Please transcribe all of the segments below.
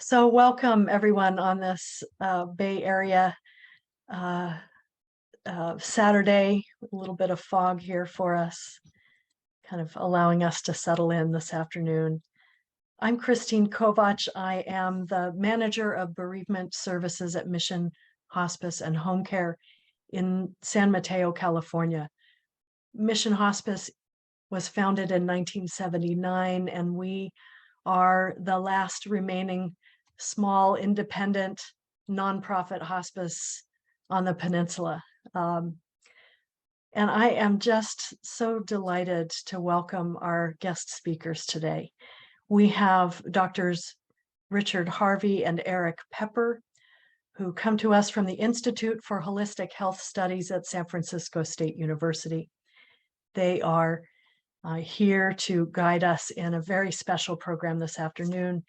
So welcome everyone on this Bay Area Saturday. A little bit of fog here for us, kind of allowing us to settle in this afternoon. I'm Christine Kovach. I am the manager of bereavement services at Mission Hospice and Home Care in San Mateo, California. Mission Hospice was founded in 1979, and we are the last remaining small, independent, nonprofit hospice on the peninsula. And I am just so delighted to welcome our guest speakers today. We have Doctors Richard Harvey and Eric Pepper, who come to us from the Institute for Holistic Health Studies at San Francisco State University. They are here to guide us in a very special program this afternoon.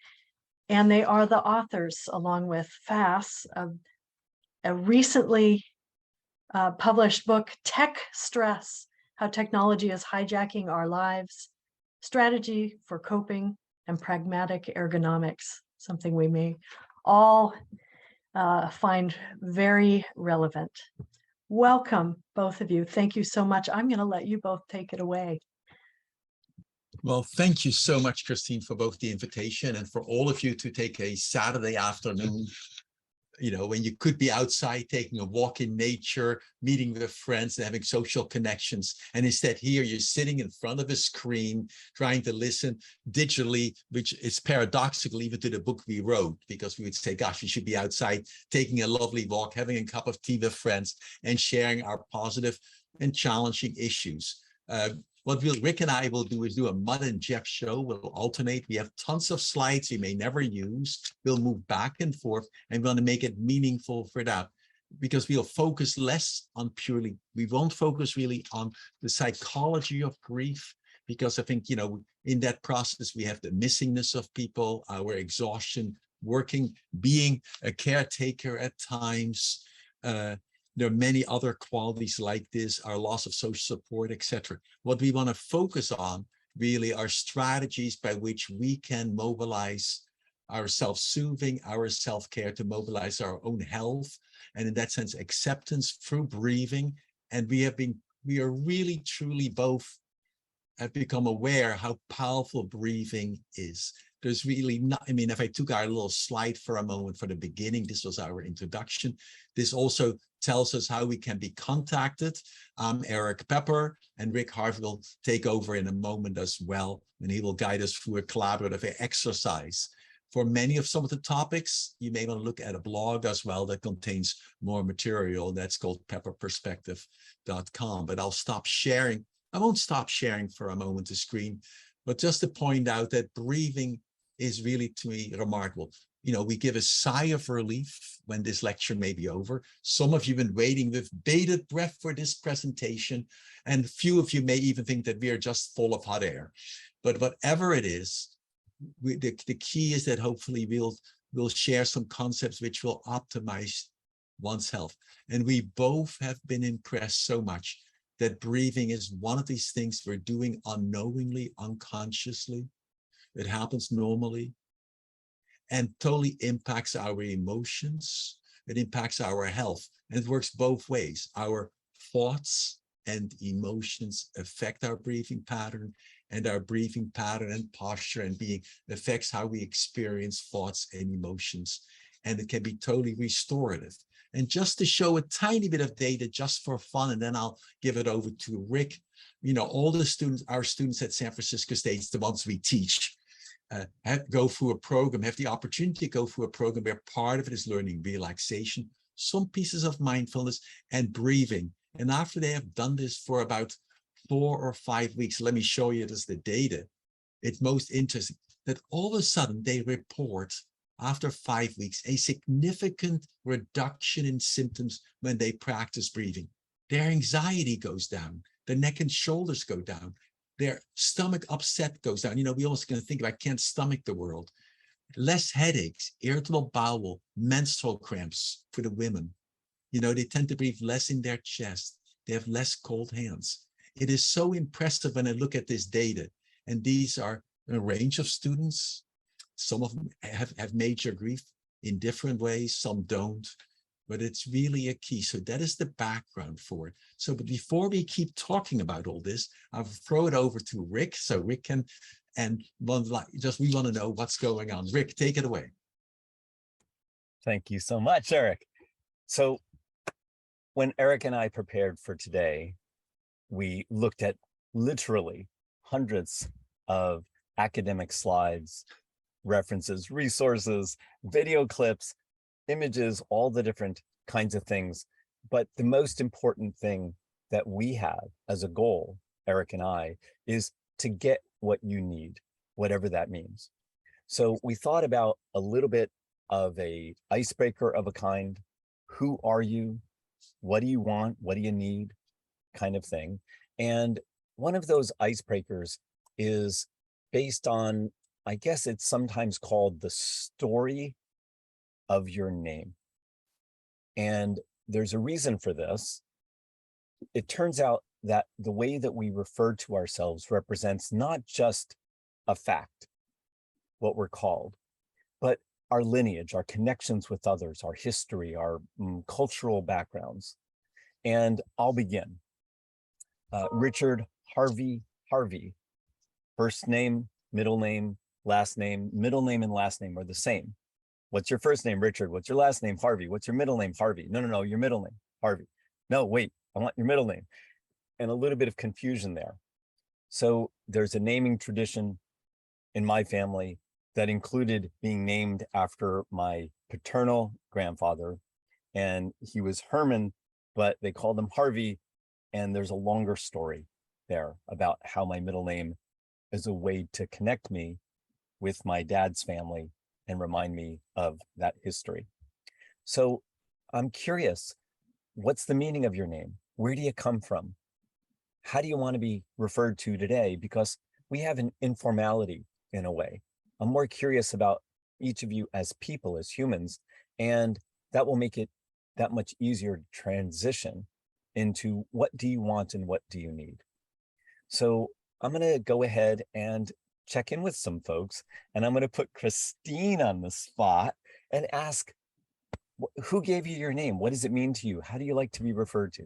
And they are the authors, along with Fass, of a recently published book, Tech Stress: How Technology is Hijacking Our Lives, Strategy for Coping and Pragmatic Ergonomics, something we may all find very relevant. Welcome, both of you. Thank you so much. I'm going to let you both take it away. Well, thank you so much, Christine, for both the invitation and for all of you to take a Saturday afternoon, when you could be outside taking a walk in nature, meeting with friends and having social connections. And instead here, you're sitting in front of a screen, trying to listen digitally, which is paradoxical even to the book we wrote, because we would say, gosh, we should be outside taking a lovely walk, having a cup of tea with friends and sharing our positive and challenging issues. What Rick and I will do is do a Mud and Jeff show. We'll alternate. We have tons of slides we may never use. We'll move back and forth, and we want to make it meaningful for that, because we'll focus less on we won't focus really on the psychology of grief, because I think, in that process, we have the missingness of people, our exhaustion, being a caretaker at times, there are many other qualities like this, our loss of social support, etc. What we want to focus on really are strategies by which we can mobilize our self-soothing, our self-care, to mobilize our own health, and in that sense, acceptance through breathing. And we are really, truly both have become aware how powerful breathing is. There's really not, if I took our little slide for a moment for the beginning, this was our introduction. This also tells us how we can be contacted. Eric Pepper and Rick Harvey will take over in a moment as well, and he will guide us through a collaborative exercise. For many of some of the topics, you may want to look at a blog as well that contains more material. That's called pepperperspective.com. But I'll stop sharing. I won't stop sharing for a moment the screen, but just to point out that breathing is really, to me, remarkable. We give a sigh of relief when this lecture may be over. Some of you have been waiting with bated breath for this presentation, and few of you may even think that we are just full of hot air. But whatever it is, the key is that hopefully we'll share some concepts which will optimize one's health. And we both have been impressed so much that breathing is one of these things we're doing unknowingly, unconsciously. It happens normally and totally impacts our emotions. It impacts our health, and it works both ways. Our thoughts and emotions affect our breathing pattern, and our breathing pattern and posture and being affects how we experience thoughts and emotions. And it can be totally restorative. And just to show a tiny bit of data just for fun, and then I'll give it over to Rick. All the students, our students at San Francisco State, the ones we teach, go through a program, have the opportunity to go through a program where part of it is learning relaxation, some pieces of mindfulness, and breathing. And after they have done this for about 4 or 5 weeks, let me show you this, the data. It's most interesting that all of a sudden they report, after 5 weeks, a significant reduction in symptoms when they practice breathing. Their anxiety goes down, their neck and shoulders go down, their stomach upset goes down. We almost going to think, I can't stomach the world. Less headaches, irritable bowel, menstrual cramps for the women. They tend to breathe less in their chest. They have less cold hands. It is so impressive when I look at this data. And these are a range of students. Some of them have major grief in different ways, some don't, but it's really a key. So that is the background for it. So, but before we keep talking about all this, I'll throw it over to Rick, so Rick can, and we want to know what's going on. Rick, take it away. Thank you so much, Eric. So when Eric and I prepared for today, we looked at literally hundreds of academic slides, references, resources, video clips, images, all the different kinds of things. But the most important thing that we have as a goal, Eric and I, is to get what you need, whatever that means. So we thought about a little bit of a icebreaker of a kind. Who are you? What do you want? What do you need? Kind of thing. And one of those icebreakers is based on, I guess it's sometimes called the story of your name. And there's a reason for this. It turns out that the way that we refer to ourselves represents not just a fact, what we're called, but our lineage, our connections with others, our history, our cultural backgrounds. And I'll begin. Richard Harvey Harvey, first name, middle name, last name, middle name and last name are the same. What's your first name, Richard? What's your last name, Harvey? What's your middle name, Harvey? No, your middle name, Harvey. No, wait, I want your middle name. And a little bit of confusion there. So there's a naming tradition in my family that included being named after my paternal grandfather. And he was Herman, but they called him Harvey. And there's a longer story there about how my middle name is a way to connect me with my dad's family and remind me of that history. So I'm curious, what's the meaning of your name? Where do you come from? How do you want to be referred to today? Because we have an informality in a way. I'm more curious about each of you as people, as humans, and that will make it that much easier to transition into what do you want and what do you need. So I'm going to go ahead and check in with some folks, and I'm going to put Christine on the spot and ask, who gave you your name? What does it mean to you? How do you like to be referred to?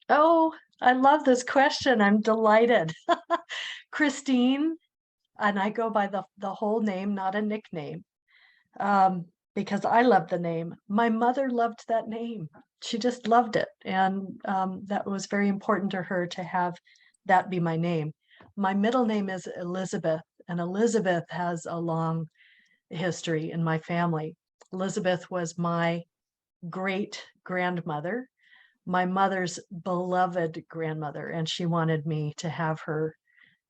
Oh, I love this question. I'm delighted. Christine, and I go by the whole name, not a nickname, because I love the name. My mother loved that name. She just loved it. And that was very important to her to have that be my name. My middle name is Elizabeth, and Elizabeth has a long history in my family. Elizabeth was my great grandmother, my mother's beloved grandmother, and she wanted me to have her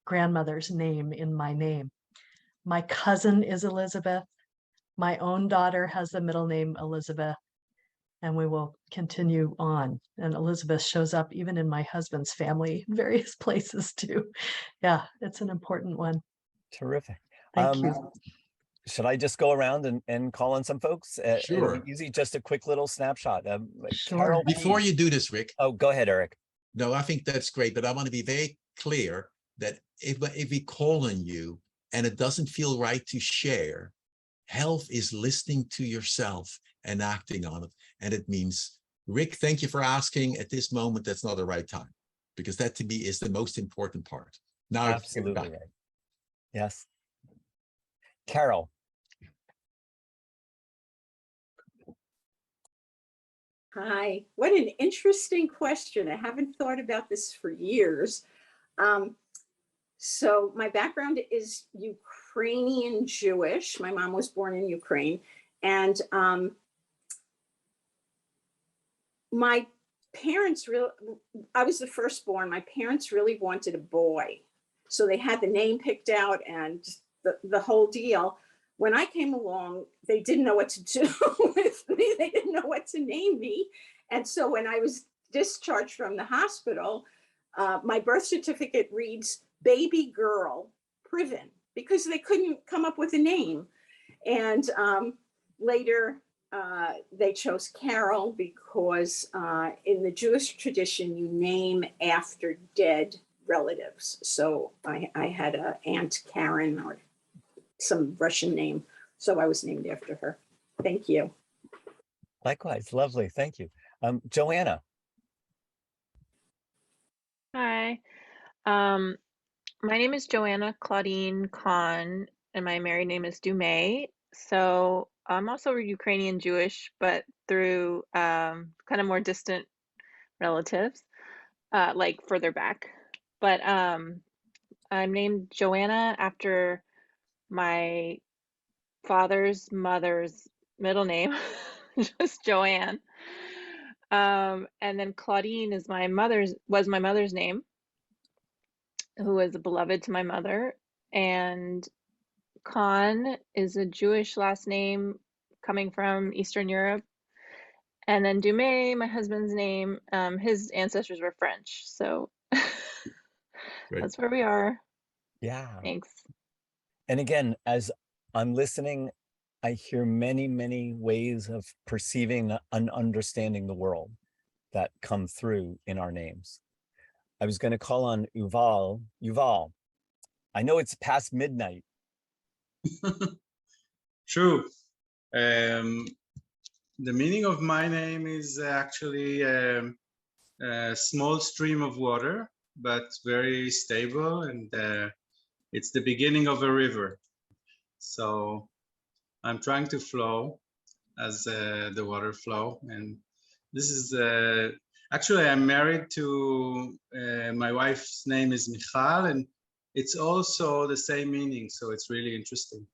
grandmother's name in my name. My cousin is Elizabeth. My own daughter has the middle name Elizabeth, and we will continue on. And Elizabeth shows up even in my husband's family in various places too. Yeah, it's an important one. Terrific. Thank you. Should I just go around and call on some folks? Sure. It'll be easy, just a quick little snapshot. Sure. Carol Before P. you do this, Rick. Oh, go ahead, Eric. No, I think that's great, but I want to be very clear that if we call on you and it doesn't feel right to share, health is listening to yourself and acting on it. And it means, Rick, thank you for asking. At this moment, that's not the right time, because that to me is the most important part. Now, Absolutely right. Yes. Carol. Hi, what an interesting question. I haven't thought about this for years. So my background is Ukrainian Jewish. My mom was born in Ukraine, and my parents I was the firstborn. My parents really wanted a boy. So they had the name picked out and the whole deal. When I came along, they didn't know what to do with me. They didn't know what to name me. And so when I was discharged from the hospital, my birth certificate reads baby girl Priven, because they couldn't come up with a name. And later, they chose Carol because in the Jewish tradition, you name after dead relatives. So I had an Aunt Karen, or some Russian name. So I was named after her. Thank you. Likewise, lovely, thank you. Joanna. Hi, my name is Joanna Claudine Khan, and my married name is Dumay. So I'm also Ukrainian Jewish, but through kind of more distant relatives, like further back. But I'm named Joanna after my father's mother's middle name, just Joanne. And then Claudine is was my mother's name, who was a beloved to my mother. And Khan is a Jewish last name coming from Eastern Europe. And then Dumay, my husband's name, his ancestors were French. So Great. that's where we are. Yeah. Thanks. And again, as I'm listening, I hear many, many ways of perceiving and understanding the world that come through in our names. I was going to call on Yuval. Yuval, I know it's past midnight. True. The meaning of my name is actually a small stream of water, but very stable, and it's the beginning of a river. So I'm trying to flow as the water flow, and this is actually I'm married to my wife's name is Michal, and it's also the same meaning, so it's really interesting.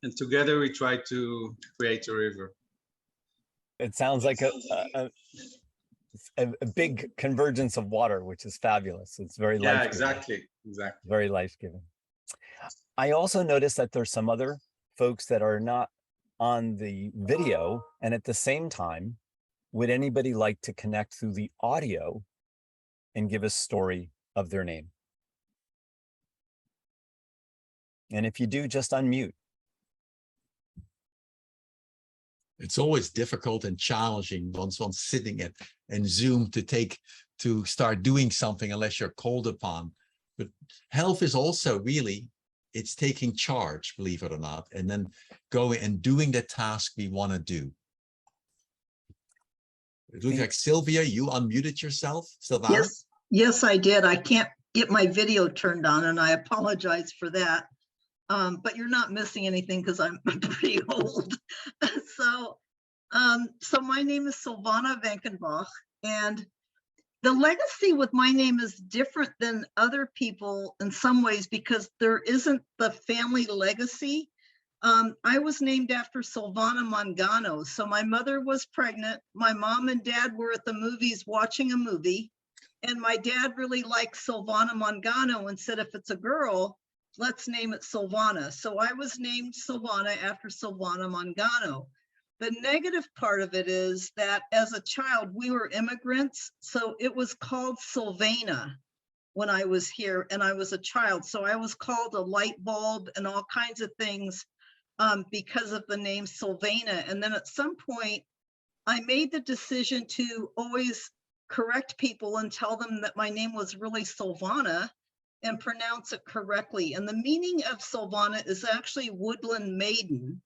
And together we try to create a river. It sounds like a big convergence of water, which is fabulous. It's very life-giving. Exactly. Very life-giving. I also noticed that there's some other folks that are not on the video, and at the same time, would anybody like to connect through the audio and give a story of their name? And if you do, just unmute. It's always difficult and challenging once one's sitting and Zoom to start doing something unless you're called upon. But health is also really, it's taking charge, believe it or not, and then going and doing the task we want to do. It looks like Sylvia, you unmuted yourself. Sylvana? Yes, I did. I can't get my video turned on, and I apologize for that. But you're not missing anything because I'm pretty old. So my name is Silvana Vankenbach, and the legacy with my name is different than other people in some ways because there isn't the family legacy. I was named after Silvana Mangano. So my mother was pregnant. My mom and dad were at the movies watching a movie, and my dad really liked Silvana Mangano and said, if it's a girl, let's name it Silvana. So I was named Silvana after Silvana Mangano. The negative part of it is that as a child, we were immigrants. So it was called Sylvana when I was here and I was a child. So I was called a light bulb and all kinds of things because of the name Sylvana. And then at some point, I made the decision to always correct people and tell them that my name was really Silvana and pronounce it correctly. And the meaning of Silvana is actually woodland maiden,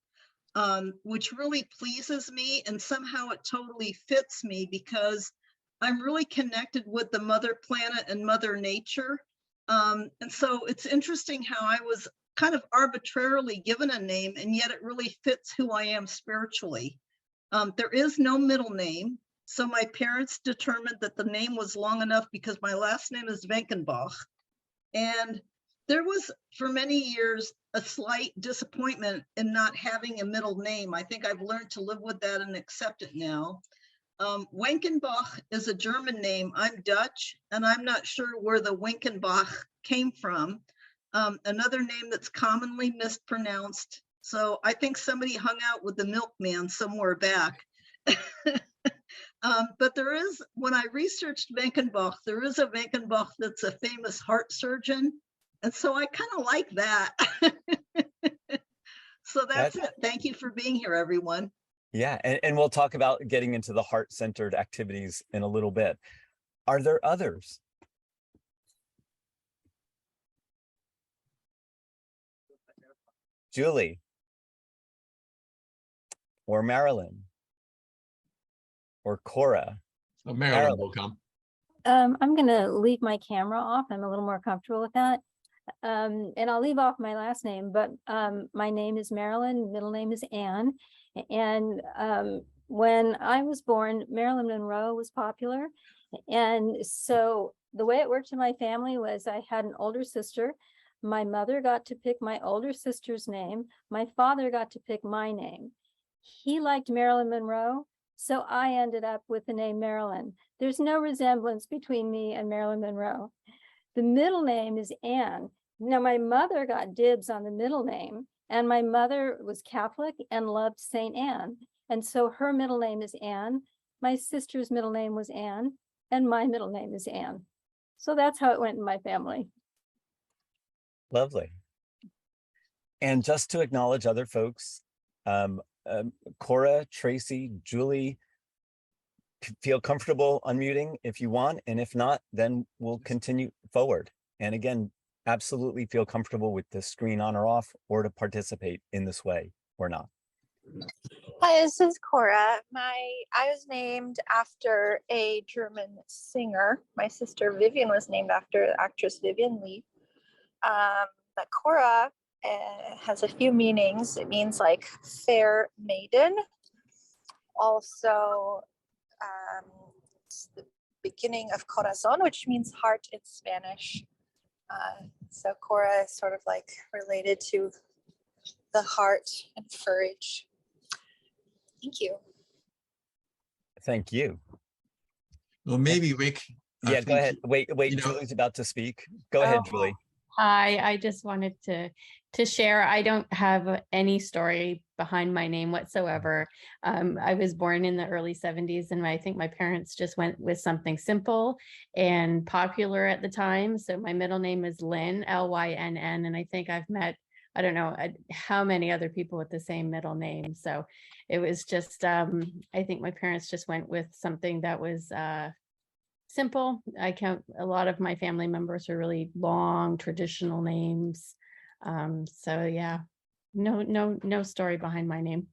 which really pleases me, and somehow it totally fits me because I'm really connected with the mother planet and mother nature. And so it's interesting how I was kind of arbitrarily given a name, and yet it really fits who I am spiritually. There is no middle name. So my parents determined that the name was long enough because my last name is Vankenbach. And there was, for many years, a slight disappointment in not having a middle name. I think I've learned to live with that and accept it now. Wenkenbach is a German name. I'm Dutch, and I'm not sure where the Wenkenbach came from. Another name that's commonly mispronounced. So I think somebody hung out with the milkman somewhere back. But there is, when I researched Wenkenbach, there is a Wenkenbach that's a famous heart surgeon. And so I kind of like that. So that's it. Thank you for being here, everyone. Yeah, and we'll talk about getting into the heart-centered activities in a little bit. Are there others? Julie, or Marilyn, or Cora. So Marilyn will come. I'm gonna leave my camera off. I'm a little more comfortable with that. And I'll leave off my last name, but my name is Marilyn, middle name is Ann. And when I was born, Marilyn Monroe was popular. And so the way it worked in my family was I had an older sister. My mother got to pick my older sister's name. My father got to pick my name. He liked Marilyn Monroe, so I ended up with the name Marilyn. There's no resemblance between me and Marilyn Monroe. The middle name is Ann. Now, my mother got dibs on the middle name, and my mother was Catholic and loved Saint Anne. And so her middle name is Ann. My sister's middle name was Ann, and my middle name is Ann. So that's how it went in my family. Lovely. And just to acknowledge other folks, Cora, Tracy, Julie, feel comfortable unmuting if you want, and if not, then we'll continue forward. And again, absolutely feel comfortable with the screen on or off, or to participate in this way or not. Hi, this is Cora. I was named after a German singer. My sister Vivian was named after the actress Vivian Leigh. But Cora has a few meanings. It means like fair maiden. Also, it's the beginning of corazon, which means heart in Spanish. So Cora is sort of like related to the heart and courage. Thank you. Thank you. Well, maybe Rick. Yeah, go ahead. Wait, Julie's about to speak. Go ahead, Julie. Hi, I just wanted to share. I don't have any story behind my name whatsoever. I was born in the early 70s, and I think my parents just went with something simple and popular at the time. So my middle name is Lynn, L-Y-N-N, and I think I've met, I don't know how many other people with the same middle name. So it was just, I think my parents just went with something that was simple. I count a lot of my family members are really long traditional names. So yeah, no story behind my name.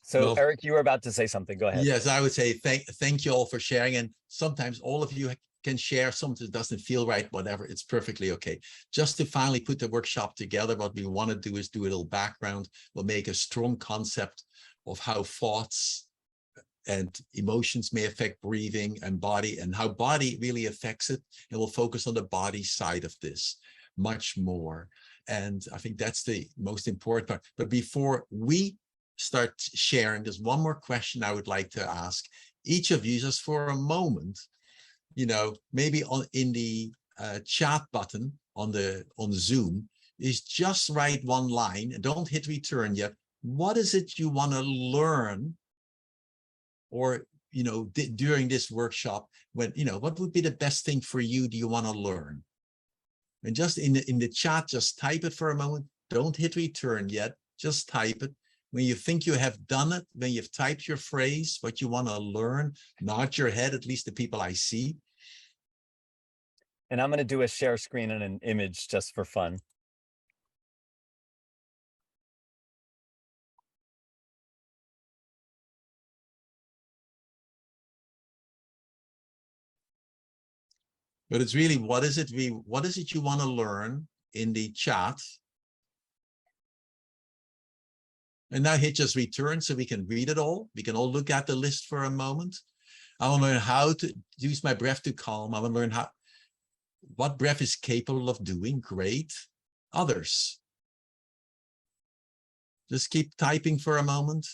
So Well, Eric, you were about to say something. Go ahead. Yes, I would say thank you all for sharing. And sometimes all of you can share. Sometimes it doesn't feel right, whatever. It's perfectly okay. Just to finally put the workshop together, what we want to do is do a little background. We'll make a strong concept of how thoughts and emotions may affect breathing and body, and how body really affects it. And we'll focus on the body side of this much more. And I think that's the most important part. But before we start sharing, there's one more question I would like to ask each of you, just for a moment. Maybe in the chat button on the Zoom, is just write one line and don't hit return yet. What is it you want to learn? Or, during this workshop, when, what would be the best thing for you do you want to learn? And just in the chat, just type it for a moment. Don't hit return yet. Just type it. When you think you have done it, when you've typed your phrase, what you want to learn, nod your head, at least the people I see. And I'm going to do a share screen and an image just for fun. But it's really, what is it you want to learn in the chat? And now hit just return so we can read it all. We can all look at the list for a moment. I want to learn how to use my breath to calm. I want to learn what breath is capable of doing. Great. Others. Just keep typing for a moment.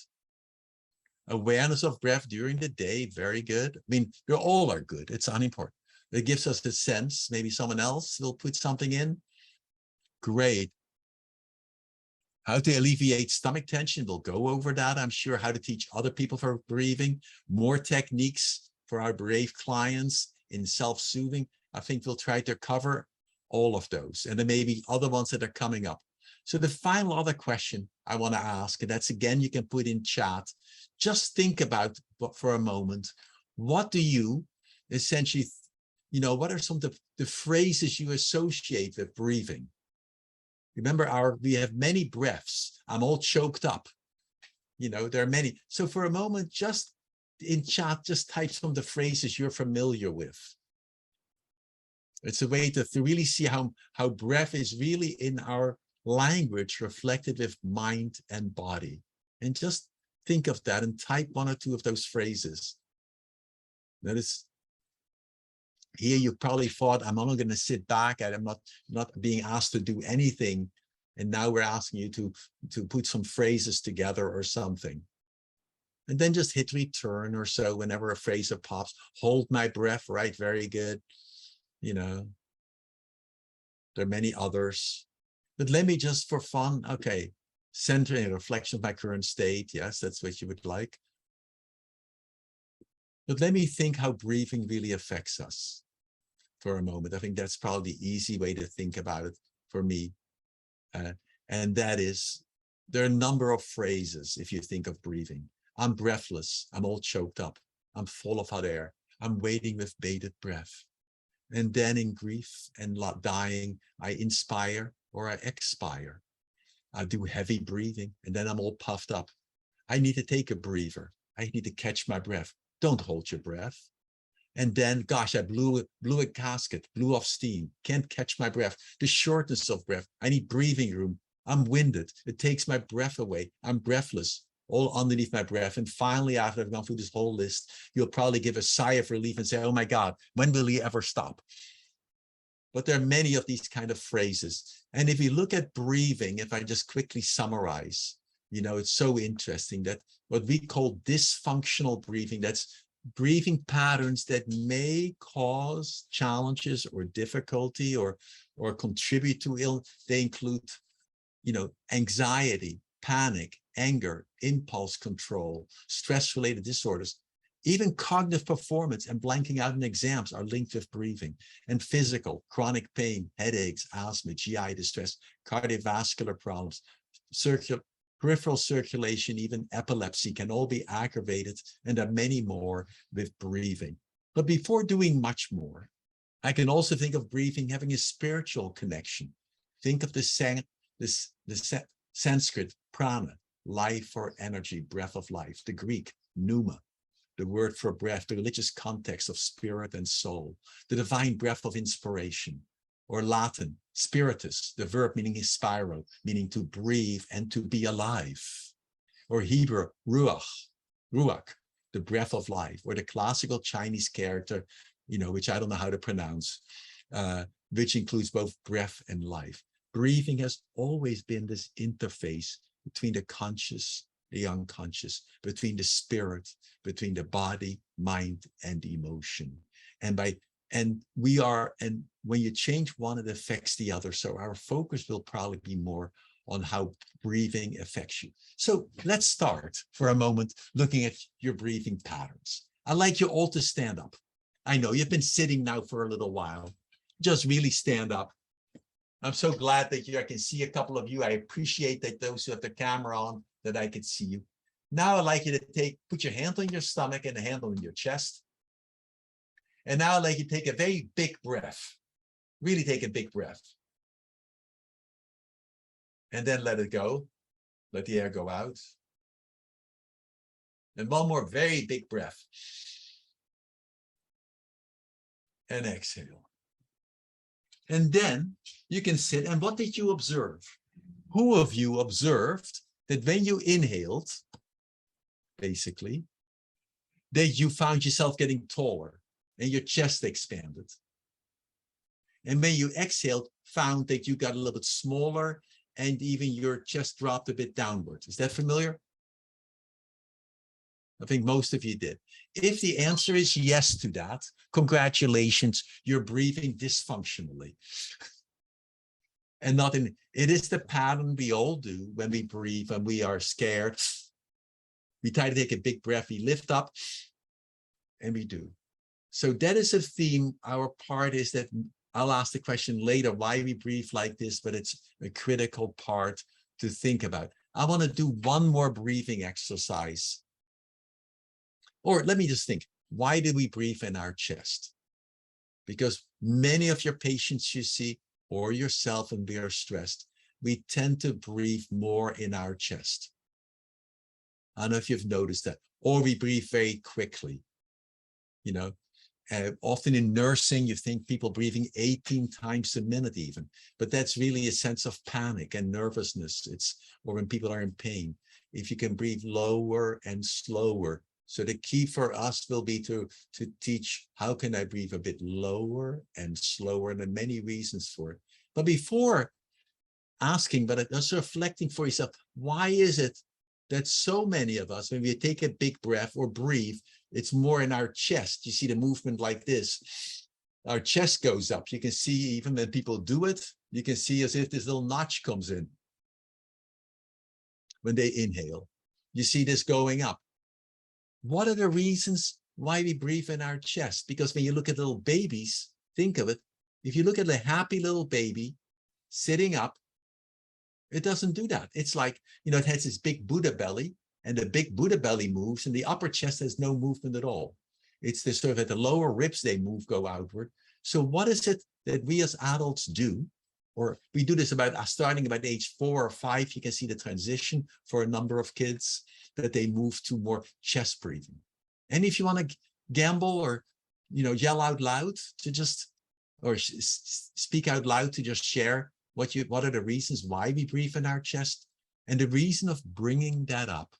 Awareness of breath during the day. Very good. I mean, you all are good. It's unimportant. It gives us the sense. Maybe someone else will put something in. Great. How to alleviate stomach tension. We'll go over that. I'm sure how to teach other people for breathing. More techniques for our brave clients in self-soothing. I think we'll try to cover all of those. And there may be other ones that are coming up. So the final other question I want to ask, and that's again, you can put in chat. Just think about for a moment, what do you essentially, what are some of the phrases you associate with breathing? Remember, we have many breaths. I'm all choked up. There are many. So for a moment, just in chat, just type some of the phrases you're familiar with. It's a way to really see how breath is really in our language reflected with mind and body. And just think of that and type one or two of those phrases. Notice here you probably thought, I'm only going to sit back and I'm not being asked to do anything. And now we're asking you to put some phrases together or something. And then just hit return or so whenever a phrase pops. Hold my breath, right? Very good. There are many others. But let me just for fun, okay, center a reflection of my current state. Yes, that's what you would like. But let me think how breathing really affects us for a moment. I think that's probably the easy way to think about it for me. And that is, there are a number of phrases if you think of breathing. I'm breathless. I'm all choked up. I'm full of hot air. I'm waiting with bated breath. And then in grief and dying, I inspire or I expire. I do heavy breathing and then I'm all puffed up. I need to take a breather. I need to catch my breath. Don't hold your breath. And then, gosh, I blew a gasket, blew off steam, can't catch my breath. The shortness of breath. I need breathing room. I'm winded. It takes my breath away. I'm breathless, all underneath my breath. And finally, after I've gone through this whole list, you'll probably give a sigh of relief and say, oh my God, when will he ever stop? But there are many of these kind of phrases. And if you look at breathing, if I just quickly summarize, it's so interesting that what we call dysfunctional breathing, that's breathing patterns that may cause challenges or difficulty or contribute to illness. They include, anxiety, panic, anger, impulse control, stress-related disorders. Even cognitive performance and blanking out in exams are linked with breathing. And physical, chronic pain, headaches, asthma, GI distress, cardiovascular problems, peripheral circulation, even epilepsy can all be aggravated, and there are many more with breathing. But before doing much more, I can also think of breathing having a spiritual connection. Think of the Sanskrit prana, life or energy, breath of life, the Greek pneuma, the word for breath, the religious context of spirit and soul, the divine breath of inspiration, or Latin, spiritus, the verb meaning inspiro, meaning to breathe and to be alive, or Hebrew, ruach, the breath of life, or the classical Chinese character, which I don't know how to pronounce, which includes both breath and life. Breathing has always been this interface between the conscious, the unconscious, between the spirit, between the body, mind, and emotion. And when you change one, it affects the other. So our focus will probably be more on how breathing affects you. So let's start for a moment looking at your breathing patterns. I'd like you all to stand up. I know you've been sitting now for a little while. Just really stand up. I'm so glad that I can see a couple of you. I appreciate that those who have the camera on, that I could see you. Now I'd like you to put your hand on your stomach and a hand on your chest. And now I'd like you to take a very big breath. Really take a big breath. And then let it go. Let the air go out. And one more very big breath. And exhale. And then you can sit. And what did you observe? Who of you observed that when you inhaled, basically, that you found yourself getting taller and your chest expanded? And when you exhaled, found that you got a little bit smaller and even your chest dropped a bit downward. Is that familiar? I think most of you did. If the answer is yes to that, congratulations, you're breathing dysfunctionally. And not in, it is the pattern we all do when we breathe, when we are scared. We try to take a big breath, we lift up, and we do. So that is a theme. Our part is that I'll ask the question later why we breathe like this, but it's a critical part to think about. I want to do one more breathing exercise. Or let me just think, why do we breathe in our chest? because many of your patients you see, or yourself, and we are stressed, we tend to breathe more in our chest. I don't know if you've noticed that, or we breathe very quickly. You know, often in nursing, you think people breathing 18 times a minute even, but that's really a sense of panic and nervousness. Or when people are in pain. If you can breathe lower and slower. So the key for us will be to teach, how can I breathe a bit lower and slower? And there are many reasons for it. But before asking, but just reflecting for yourself, why is it that so many of us, when we take a big breath or breathe, it's more in our chest? You see the movement like this. Our chest goes up. You can see even when people do it, you can see as if this little notch comes in. When they inhale, you see this going up. What are the reasons why we breathe in our chest? Because when you look at little babies, think of it. If you look at a happy little baby sitting up, it doesn't do that. It's like, you know, it has this big Buddha belly, and the big Buddha belly moves, and the upper chest has no movement at all. It's the sort of at the lower ribs they move, go outward. So what is it that we as adults do? Or we do this starting about age 4 or 5, you can see the transition for a number of kids, that they move to more chest breathing. And if you want to gamble or, you know, yell out loud to just, or speak out loud to just share what are the reasons why we breathe in our chest. And the reason of bringing that up,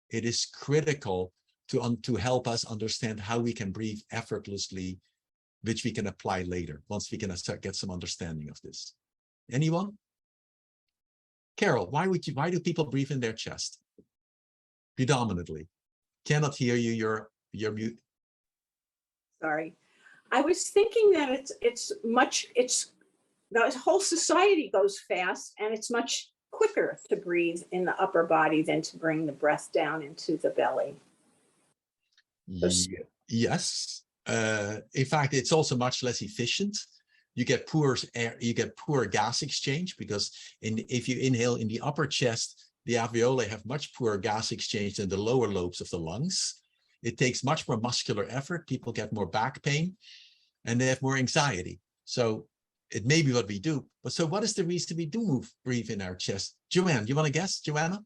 it is critical to help us understand how we can breathe effortlessly, which we can apply later, once we can get some understanding of this. Anyone? Carol, why do people breathe in their chest? Predominantly. Cannot hear you, you're mute. Sorry. I was thinking that the whole society goes fast, and it's much quicker to breathe in the upper body than to bring the breath down into the belly. Yes. In fact, it's also much less efficient. You get poor gas exchange, because if you inhale in the upper chest, the alveoli have much poorer gas exchange than the lower lobes of the lungs. It takes much more muscular effort. People get more back pain, and they have more anxiety. So it may be what we do. But so what is the reason we do breathe in our chest? Joanne, you want to guess, Joanna?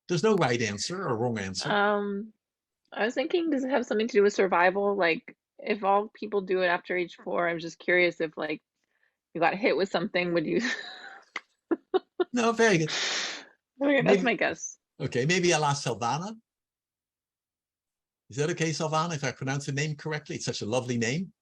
There's no right answer or wrong answer. I was thinking, does it have something to do with survival? Like, if all people do it after age 4, I'm just curious if, like, you got hit with something, would you? No, very good. Okay, that's my guess. Okay, maybe I'll ask Silvana. Is that okay, Silvana, if I pronounce the name correctly? It's such a lovely name.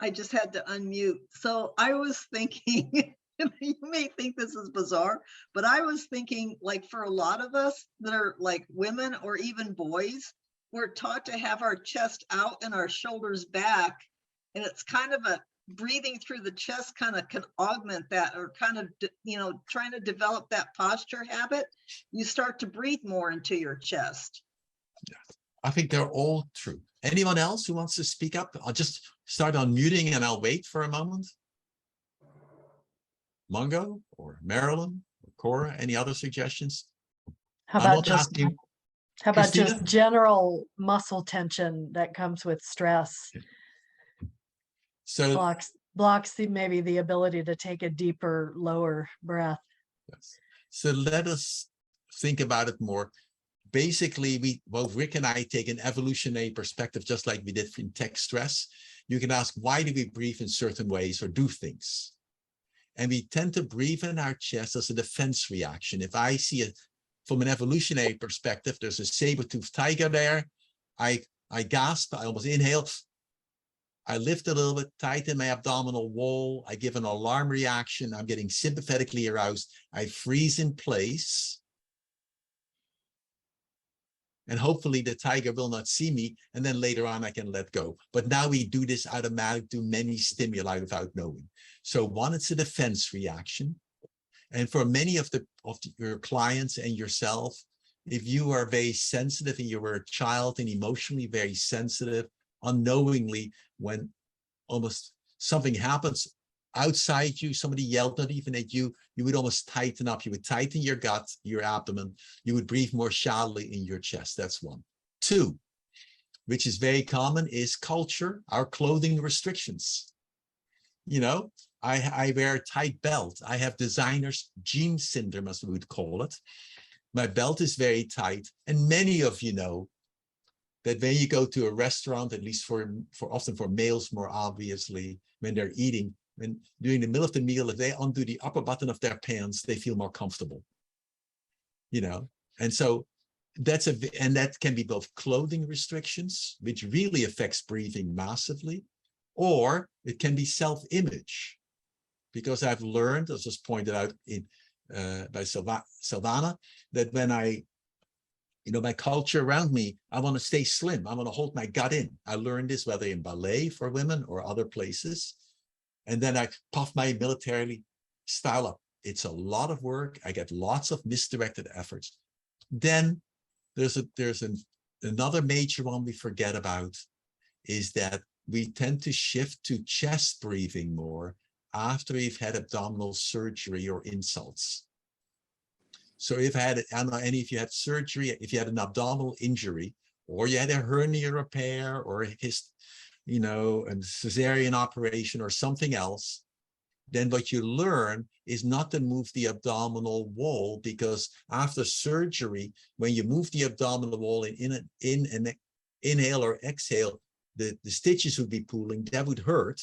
I just had to unmute. So I was thinking, you may think this is bizarre, but I was thinking, like, for a lot of us that are like women or even boys, we're taught to have our chest out and our shoulders back. And it's kind of a breathing through the chest kind of can augment that, or kind of, you know, trying to develop that posture habit. You start to breathe more into your chest. Yes. I think they're all true. Anyone else who wants to speak up? I'll just start unmuting and I'll wait for a moment. Mungo or Marilyn or Cora, any other suggestions? How about just general muscle tension that comes with stress? So blocks maybe the ability to take a deeper, lower breath. Yes. So let us think about it more. Basically, both Rick and I take an evolutionary perspective, just like we did in tech stress. You can ask, why do we breathe in certain ways or do things? And we tend to breathe in our chest as a defense reaction. If I see it from an evolutionary perspective, there's a saber-toothed tiger there. I gasp, I almost inhale. I lift a little bit, tighten my abdominal wall. I give an alarm reaction. I'm getting sympathetically aroused. I freeze in place. And hopefully the tiger will not see me. And then later on, I can let go. But now we do this automatic to many stimuli without knowing. So one, it's a defense reaction. And for many of your clients and yourself, if you are very sensitive and you were a child and emotionally very sensitive, unknowingly, when almost something happens outside you, somebody yelled not even at you, you would almost tighten up. You would tighten your gut, your abdomen. You would breathe more shallowly in your chest. That's one. Two, which is very common, is culture, our clothing restrictions. You know, I wear a tight belt. I have designer's jean syndrome, as we would call it. My belt is very tight. And many of you know that when you go to a restaurant, at least for often for males more obviously, when they're eating, when during the middle of the meal, if they undo the upper button of their pants, they feel more comfortable. You know, and so and that can be both clothing restrictions, which really affects breathing massively, or it can be self-image, because I've learned, as was pointed out by Silvana, that when my culture around me, I want to stay slim. I want to hold my gut in. I learned this whether in ballet for women or other places. And then I puff my military style up. It's a lot of work. I get lots of misdirected efforts. Then there's another major one we forget about, is that we tend to shift to chest breathing more after we've had abdominal surgery or insults. So if if you had surgery, if you had an abdominal injury, or you had a hernia repair, or a cesarean operation or something else, then what you learn is not to move the abdominal wall, because after surgery, when you move the abdominal wall in and inhale or exhale, the stitches would be pulling. That would hurt.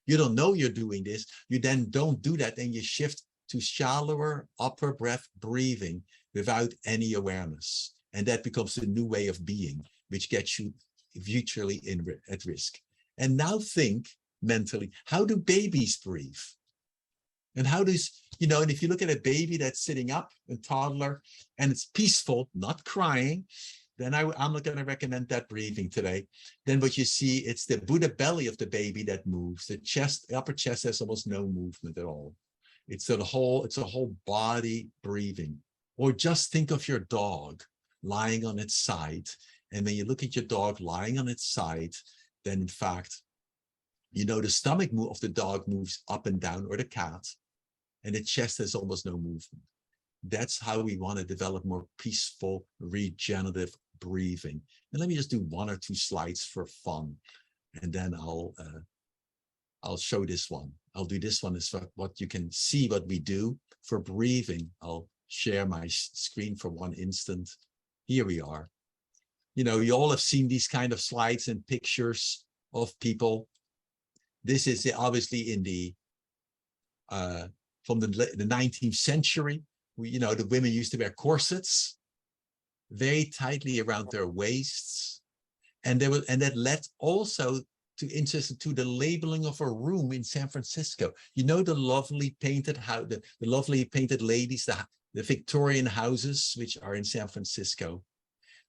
You don't know you're doing this. You then don't do that, and you shift to shallower upper breath breathing without any awareness. And that becomes a new way of being, which gets you virtually at risk. And now think mentally, how do babies breathe? And how does, and if you look at a baby that's sitting up, a toddler, and it's peaceful, not crying, then I'm not going to recommend that breathing today. Then what you see, it's the Buddha belly of the baby that moves. The upper chest has almost no movement at all. It's a whole body breathing. Or just think of your dog lying on its side. And when you look at your dog lying on its side, then in fact, the stomach of the dog moves up and down, or the cat, and the chest has almost no movement. That's how we want to develop more peaceful, regenerative breathing. And let me just do one or two slides for fun, and then I'll show this one. I'll do this one is what you can see what we do for breathing. I'll share my screen for one instant. Here we are. You all have seen these kind of slides and pictures of people. This is obviously in from the 19th century. The women used to wear corsets very tightly around their waists, and that led also to the labeling of a room in San Francisco. The lovely painted the lovely painted ladies, the Victorian houses which are in San Francisco.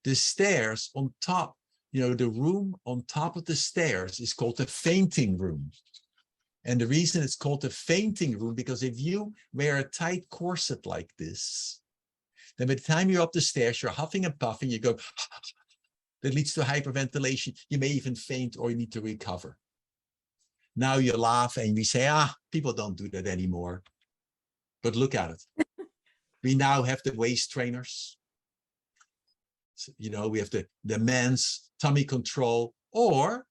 The stairs on top, the room on top of the stairs is called the fainting room. And the reason it's called the fainting room, because if you wear a tight corset like this, then by the time you're up the stairs, you're huffing and puffing, you go, that leads to hyperventilation. You may even faint, or you need to recover. Now you laugh and we say, people don't do that anymore. But look at it. We now have the waist trainers. So, we have the men's tummy control, or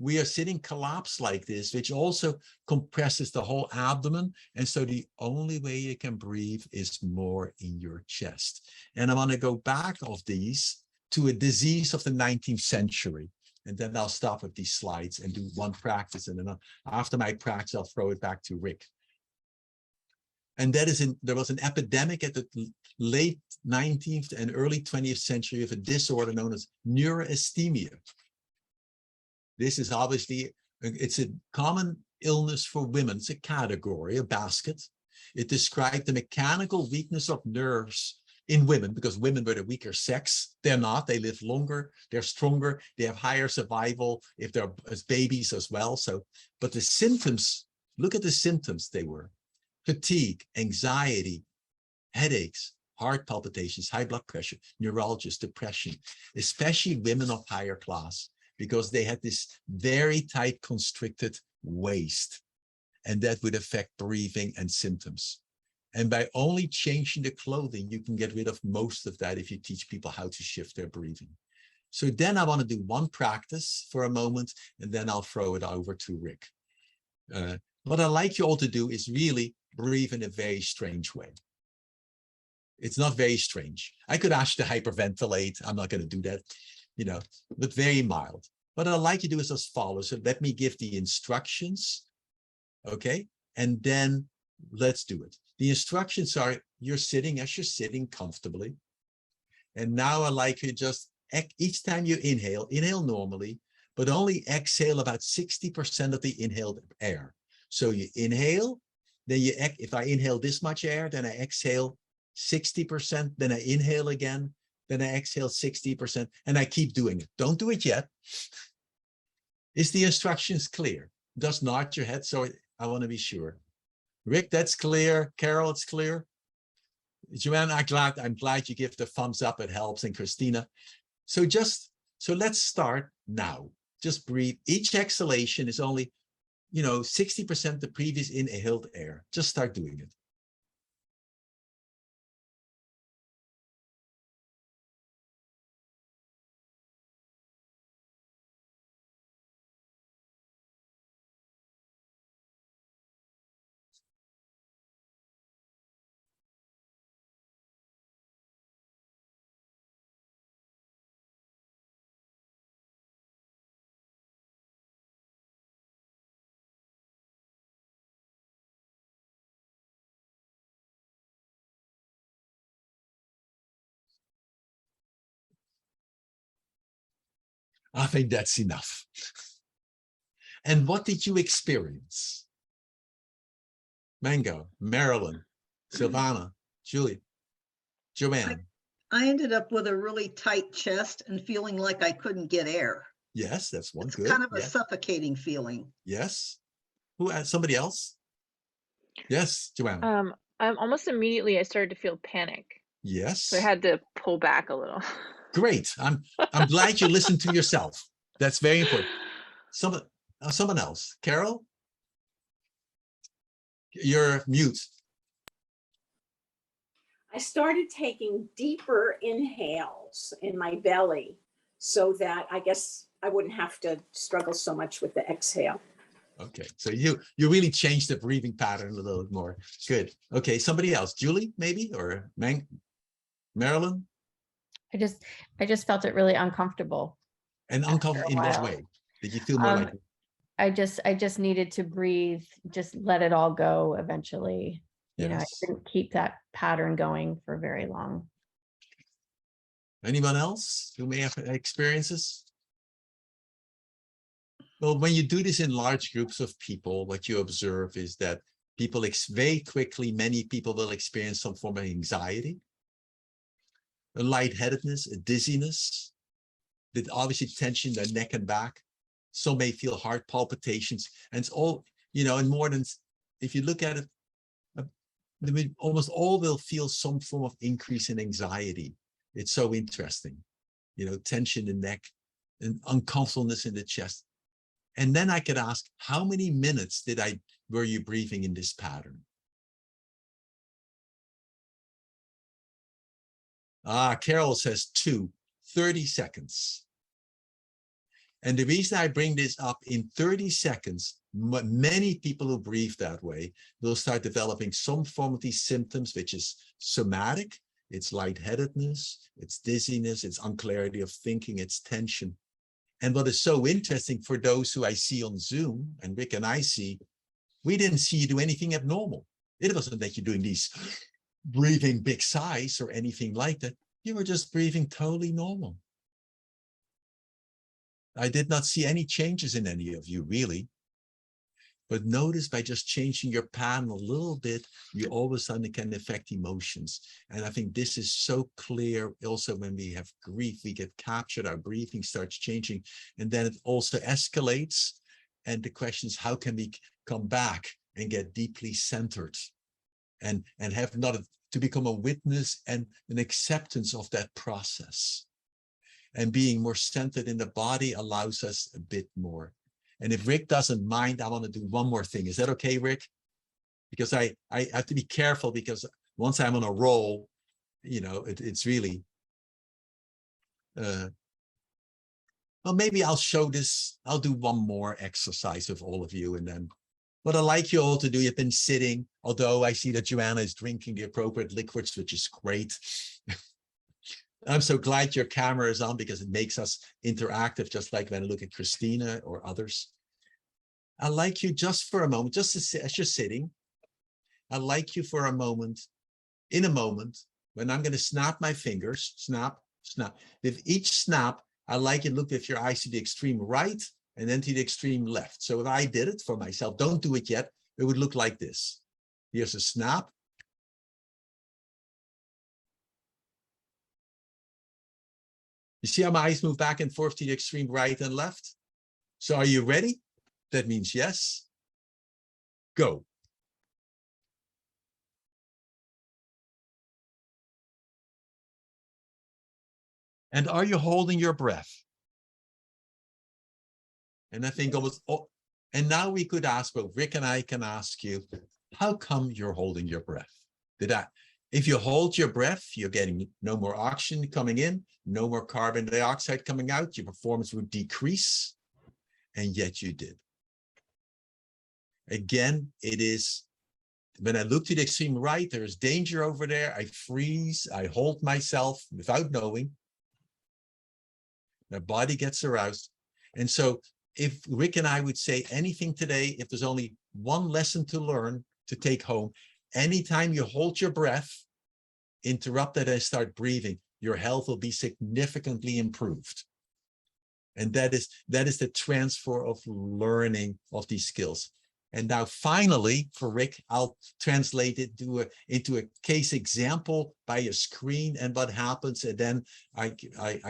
we are sitting collapsed like this, which also compresses the whole abdomen. And so the only way you can breathe is more in your chest. And I want to go back of these to a disease of the 19th century. And then I'll stop with these slides and do one practice. And then after my practice, I'll throw it back to Rick. And there was an epidemic at the late 19th and early 20th century of a disorder known as neurasthenia. This is obviously, it's a common illness for women. It's a category, a basket. It described the mechanical weakness of nerves in women, because women were the weaker sex. They're not. They live longer. They're stronger. They have higher survival if they're as babies as well. But the symptoms, look at the symptoms they were. Fatigue, anxiety, headaches, heart palpitations, high blood pressure, neuralgia, depression, especially women of higher class, because they had this very tight constricted waist, and that would affect breathing and symptoms. And by only changing the clothing, you can get rid of most of that if you teach people how to shift their breathing. So then I want to do one practice for a moment, and then I'll throw it over to Rick. What I'd like you all to do is really breathe in a very strange way. It's not very strange. I could ask you to hyperventilate. I'm not going to do that, you know, but very mild. What I'd like you to do is as follows. So let me give the instructions, okay? And then let's do it. The instructions are, you're sitting as you're sitting comfortably. And now I'd like you just, each time you inhale, inhale normally, but only exhale about 60% of the inhaled air. So you inhale, then you, if I inhale this much air, then I exhale 60%, then I inhale again, then I exhale 60%, and I keep doing it. Don't do it yet. Is the instructions clear? Just nod your head, so I want to be sure. Rick, that's clear. Carol, it's clear. Joanne, I'm glad you give the thumbs up. It helps. And Christina. So let's start now. Just breathe. Each exhalation is only, 60% the previous inhaled air. Just start doing it. I think that's enough. And what did you experience? Mango, Marilyn, Silvana, Julie, Joanne. I ended up with a really tight chest and feeling like I couldn't get air. Yes, that's one. It's good. kind of a Yeah. suffocating feeling. Yes. Who? Somebody else? Yes, Joanne. Almost immediately I started to feel panic. Yes. So I had to pull back a little. Great. I'm glad you listened to yourself. That's very important. Someone else. Carol? You're mute. I started taking deeper inhales in my belly so that I guess I wouldn't have to struggle so much with the exhale. Okay, so you really changed the breathing pattern a little bit more. Good. Okay, somebody else. Julie, maybe, or Marilyn? I just felt it really uncomfortable. And uncomfortable in what way? Did you feel more like? I just needed to breathe, just let it all go eventually. You know, I didn't keep that pattern going for very long. Anyone else who may have experiences? Well, when you do this in large groups of people, what you observe is that people very quickly, many people will experience some form of anxiety, a lightheadedness, a dizziness, that obviously tension in their neck and back. Some may feel heart palpitations, and it's all, and more than, if you look at it, almost all will feel some form of increase in anxiety. It's so interesting, tension in the neck and uncomfortableness in the chest. And then I could ask, how many minutes were you breathing in this pattern? Carol says 30 seconds. And the reason I bring this up, in 30 seconds, many people who breathe that way will start developing some form of these symptoms, which is somatic. It's lightheadedness, it's dizziness, it's unclarity of thinking, it's tension. And what is so interesting for those who I see on Zoom, and Rick and I see, we didn't see you do anything abnormal. It wasn't that you're doing these breathing big sighs or anything like that. You were just breathing totally normal. I did not see any changes in any of you, really. But notice, by just changing your pattern a little bit, you all of a sudden can affect emotions. And I think this is so clear also when we have grief, we get captured, our breathing starts changing, and then it also escalates. And the question is, how can we come back and get deeply centered and have not to become a witness and an acceptance of that process? And being more centered in the body allows us a bit more. And if Rick doesn't mind, I want to do one more thing. Is that okay, Rick? Because I have to be careful, because once I'm on a roll, it's really, well, maybe I'll show this. I'll do one more exercise with all of you. And then what I'd like you all to do, you've been sitting, although I see that Joanna is drinking the appropriate liquids, which is great. I'm so glad your camera is on because it makes us interactive, just like when I look at Christina or others. I'd like you just for a moment, just to sit, as you're sitting, I'd like you for a moment, in a moment, when I'm going to snap my fingers, snap, snap. With each snap, I'd like you to look with your eyes to the extreme right and then to the extreme left. So if I did it for myself, don't do it yet, it would look like this. Here's a snap. You see how my eyes move back and forth to the extreme right and left? So are you ready? That means yes. Go. And are you holding your breath? And I think almost, oh, and now we could ask, well, Rick and I can ask you, how come you're holding your breath? If you hold your breath, you're getting no more oxygen coming in, no more carbon dioxide coming out, your performance would decrease, and yet you did. Again, it is, when I look to the extreme right, there's danger over there, I freeze, I hold myself without knowing. My body gets aroused. And so if Rick and I would say anything today, if there's only one lesson to learn to take home, anytime you hold your breath, interrupt it and start breathing, your health will be significantly improved. And that is the transfer of learning of these skills. And now finally, for Rick, I'll translate it into a case example by a screen and what happens. And then I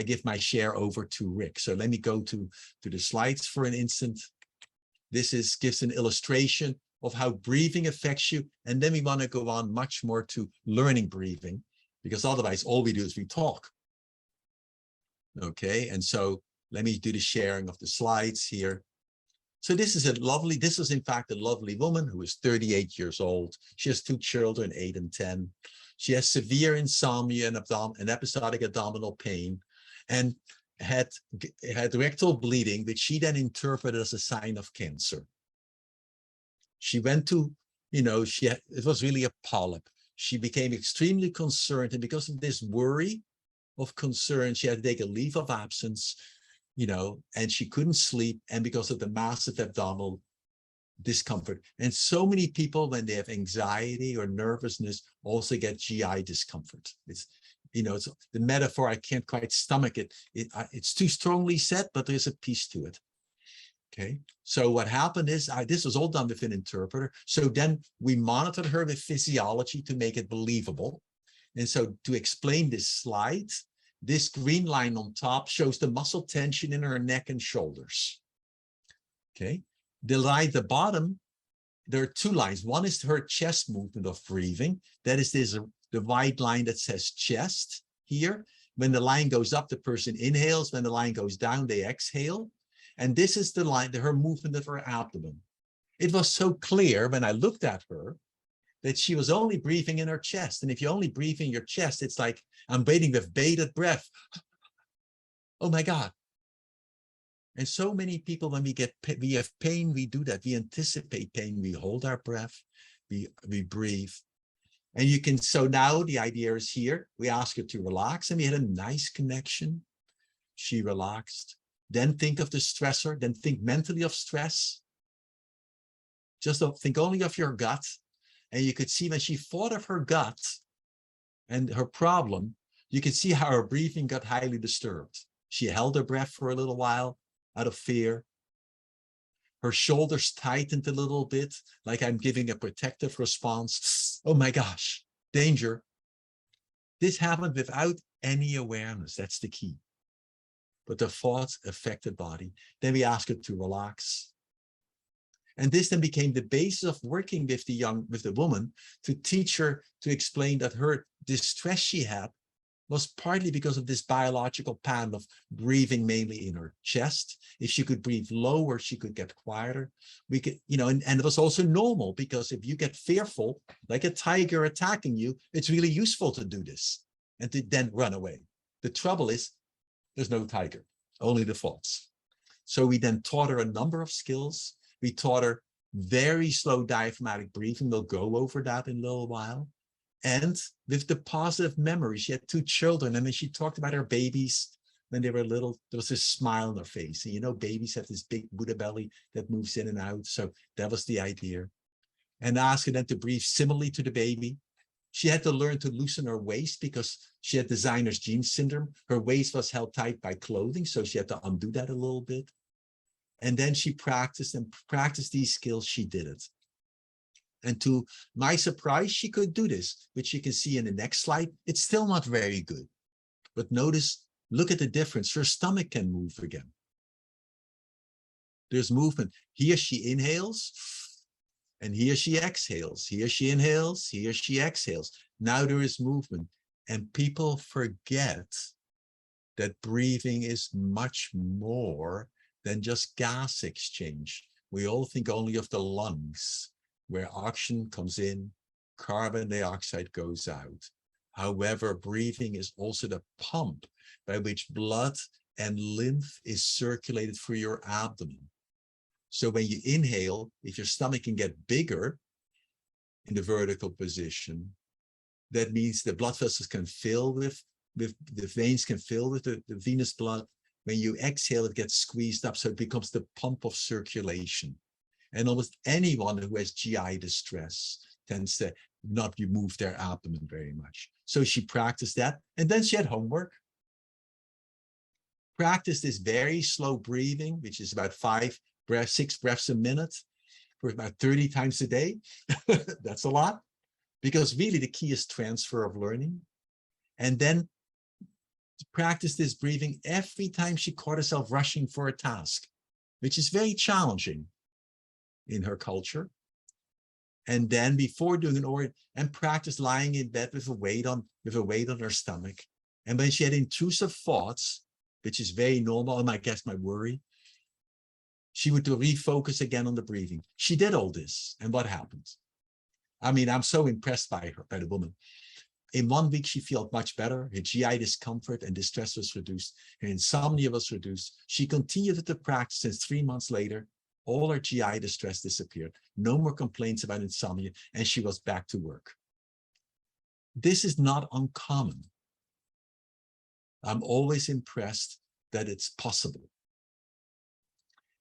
give my share over to Rick. So let me go to the slides for an instant. This gives an illustration of how breathing affects you. And then we want to go on much more to learning breathing, because otherwise all we do is we talk. Okay, and so let me do the sharing of the slides here. So this is in fact a lovely woman who is 38 years old. She has 2 children, 8 and 10. She has severe insomnia and episodic abdominal pain, and had rectal bleeding, which she then interpreted as a sign of cancer. She went to, it was really a polyp. She became extremely concerned, and because of this worry of concern, she had to take a leave of absence, and she couldn't sleep, and because of the massive abdominal discomfort. And so many people, when they have anxiety or nervousness, also get GI discomfort. It's the metaphor, I can't quite stomach it. It's too strongly said, but there's a piece to it. Okay, so what happened is, this was all done with an interpreter. So then we monitored her with physiology to make it believable. And so to explain this slide, this green line on top shows the muscle tension in her neck and shoulders. Okay, the line at the bottom, there are 2 lines. One is her chest movement of breathing. That is the white line that says chest here. When the line goes up, the person inhales. When the line goes down, they exhale. And this is the line, her movement of her abdomen. It was so clear when I looked at her that she was only breathing in her chest. And if you only breathe in your chest, it's like I'm waiting with bated breath. Oh my God. And so many people, when we have pain, we do that. We anticipate pain. We hold our breath. We breathe. And so now the idea is here. We ask her to relax, and we had a nice connection. She relaxed. Then think of the stressor. Then think mentally of stress. Just think only of your gut. And you could see when she thought of her gut and her problem, you could see how her breathing got highly disturbed. She held her breath for a little while out of fear. Her shoulders tightened a little bit, like I'm giving a protective response. Oh my gosh, danger. This happened without any awareness. That's the key. But the thoughts affected body. Then we ask her to relax. And this then became the basis of working with the woman to teach her, to explain that her distress she had was partly because of this biological pattern of breathing mainly in her chest. If she could breathe lower, she could get quieter. We could, and it was also normal, because if you get fearful, like a tiger attacking you, it's really useful to do this and to then run away. The trouble is, there's no tiger. only the thoughts. So we then taught her a number of skills. We taught her very slow diaphragmatic breathing. We'll go over that in a little while. And with the positive memory, she had 2 children. And when she talked about her babies when they were little, there was this smile on her face. And you know, babies have this big Buddha belly that moves in and out. So that was the idea. And ask her then to breathe similarly to the baby. She had to learn to loosen her waist because she had designer's jeans syndrome. Her waist was held tight by clothing, so she had to undo that a little bit. And then she practiced these skills. She did it. And to my surprise, she could do this, which you can see in the next slide. It's still not very good. But notice, look at the difference. Her stomach can move again. There's movement. Here she inhales, and here she exhales. Here she inhales, here she exhales. Now there is movement. And people forget that breathing is much more than just gas exchange. We all think only of the lungs, where oxygen comes in, carbon dioxide goes out. However, breathing is also the pump by which blood and lymph is circulated through your abdomen. So when you inhale, if your stomach can get bigger in the vertical position, that means the blood vessels can fill with the veins can fill with the venous blood. When you exhale, it gets squeezed up, so it becomes the pump of circulation. And almost anyone who has GI distress tends to not move their abdomen very much. So she practiced that, and then she had homework. Practice this very slow breathing, which is about 6 breaths a minute for about 30 times a day. That's a lot, because really the key is transfer of learning. And then to practice this breathing every time she caught herself rushing for a task, which is very challenging in her culture. And then before doing an order, and practice lying in bed with a weight on her stomach. And when she had intrusive thoughts, which is very normal, and I guess my worry, she would refocus again on the breathing. She did all this, and what happened? I mean, I'm so impressed by her, by the woman. In 1 week, she felt much better. Her GI discomfort and distress was reduced. Her insomnia was reduced. She continued with the practice, and 3 months later, all her GI distress disappeared. No more complaints about insomnia, and she was back to work. This is not uncommon. I'm always impressed that it's possible.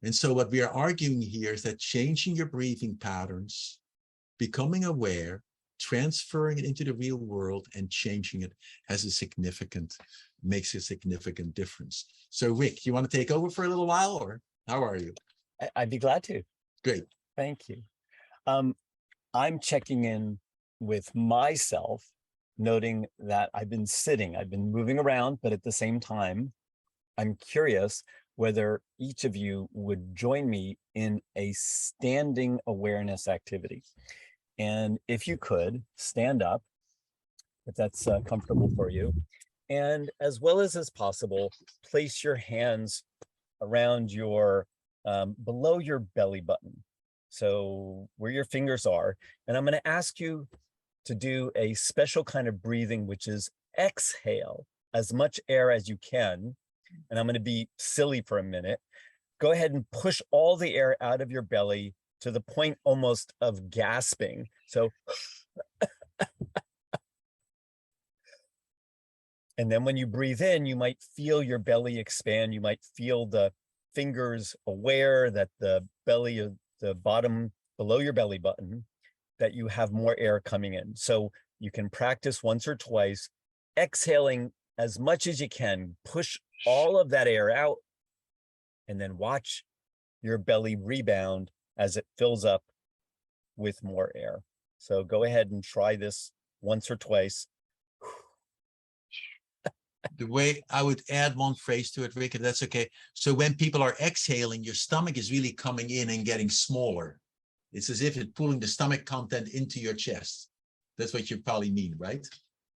And so what we are arguing here is that changing your breathing patterns, becoming aware, transferring it into the real world, and changing it makes a significant difference. So Rick, you want to take over for a little while, or how are you? I'd be glad to. Great. Thank you. I'm checking in with myself, noting that I've been moving around, but at the same time, I'm curious whether each of you would join me in a standing awareness activity. And if you could, stand up, if that's comfortable for you. And as well as possible, place your hands around your, below your belly button. So where your fingers are. And I'm going to ask you to do a special kind of breathing, which is exhale as much air as you can. And I'm going to be silly for a minute. Go ahead and push all the air out of your belly to the point almost of gasping. So, and then when you breathe in, you might feel your belly expand. You might feel the fingers aware that the belly, the bottom below your belly button, that you have more air coming in. So you can practice once or twice, exhaling as much as you can, push all of that air out, and then watch your belly rebound as it fills up with more air. So go ahead and try this once or twice. The way I would add one phrase to it, Rick, if that's okay. So when people are exhaling, your stomach is really coming in and getting smaller. It's as if it's pulling the stomach content into your chest. That's what you probably mean, right?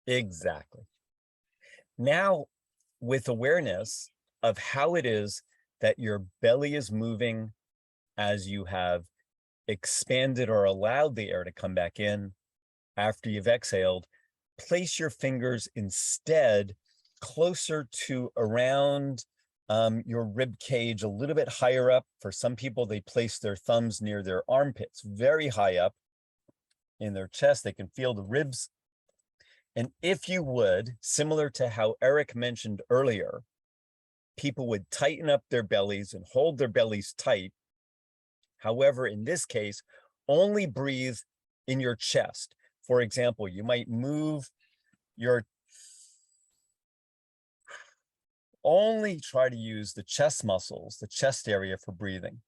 Exactly. Now, with awareness of how it is that your belly is moving as you have expanded or allowed the air to come back in after you've exhaled, place your fingers instead closer to around your rib cage a little bit higher up. For some people, they place their thumbs near their armpits, very high up in their chest. They can feel the ribs. And if you would, similar to how Eric mentioned earlier, people would tighten up their bellies and hold their bellies tight. However, in this case, only breathe in your chest. For example, you might move your, only try to use the chest muscles, the chest area for breathing.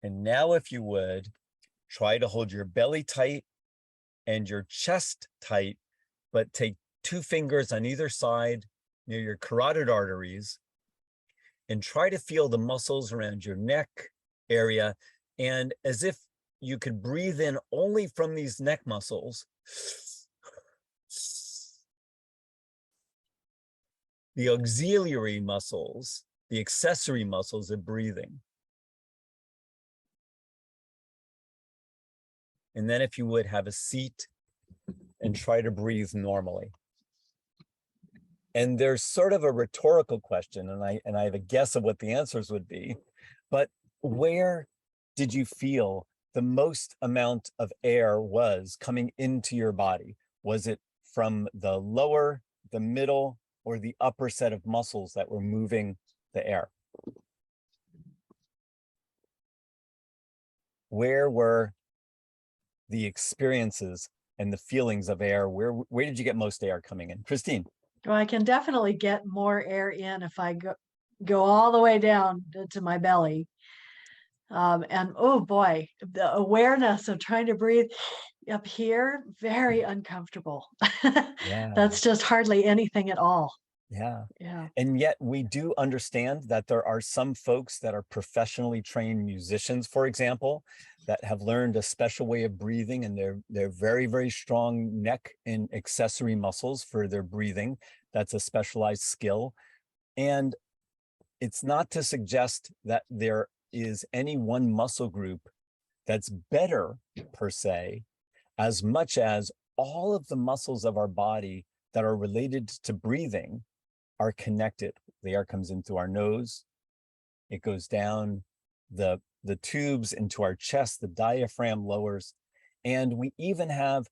And now, if you would, try to hold your belly tight and your chest tight, but take 2 fingers on either side near your carotid arteries and try to feel the muscles around your neck area. And as if you could breathe in only from these neck muscles, the auxiliary muscles, the accessory muscles of breathing. And then if you would, have a seat and try to breathe normally. And there's sort of a rhetorical question, and I have a guess of what the answers would be, but where did you feel the most amount of air was coming into your body? Was it from the lower, the middle, or the upper set of muscles that were moving the air? Where were the experiences and the feelings of air? Where did you get most air coming in? Christine. Well, I can definitely get more air in if I go all the way down to my belly. And oh boy, the awareness of trying to breathe up here, very uncomfortable. Yeah. That's just hardly anything at all. Yeah. Yeah. And yet we do understand that there are some folks that are professionally trained musicians, for example, that have learned a special way of breathing, and they're very, very strong neck and accessory muscles for their breathing. That's a specialized skill. And it's not to suggest that there is any one muscle group that's better per se, as much as all of the muscles of our body that are related to breathing are connected. The air comes in through our nose, it goes down the tubes into our chest, the diaphragm lowers, and we even have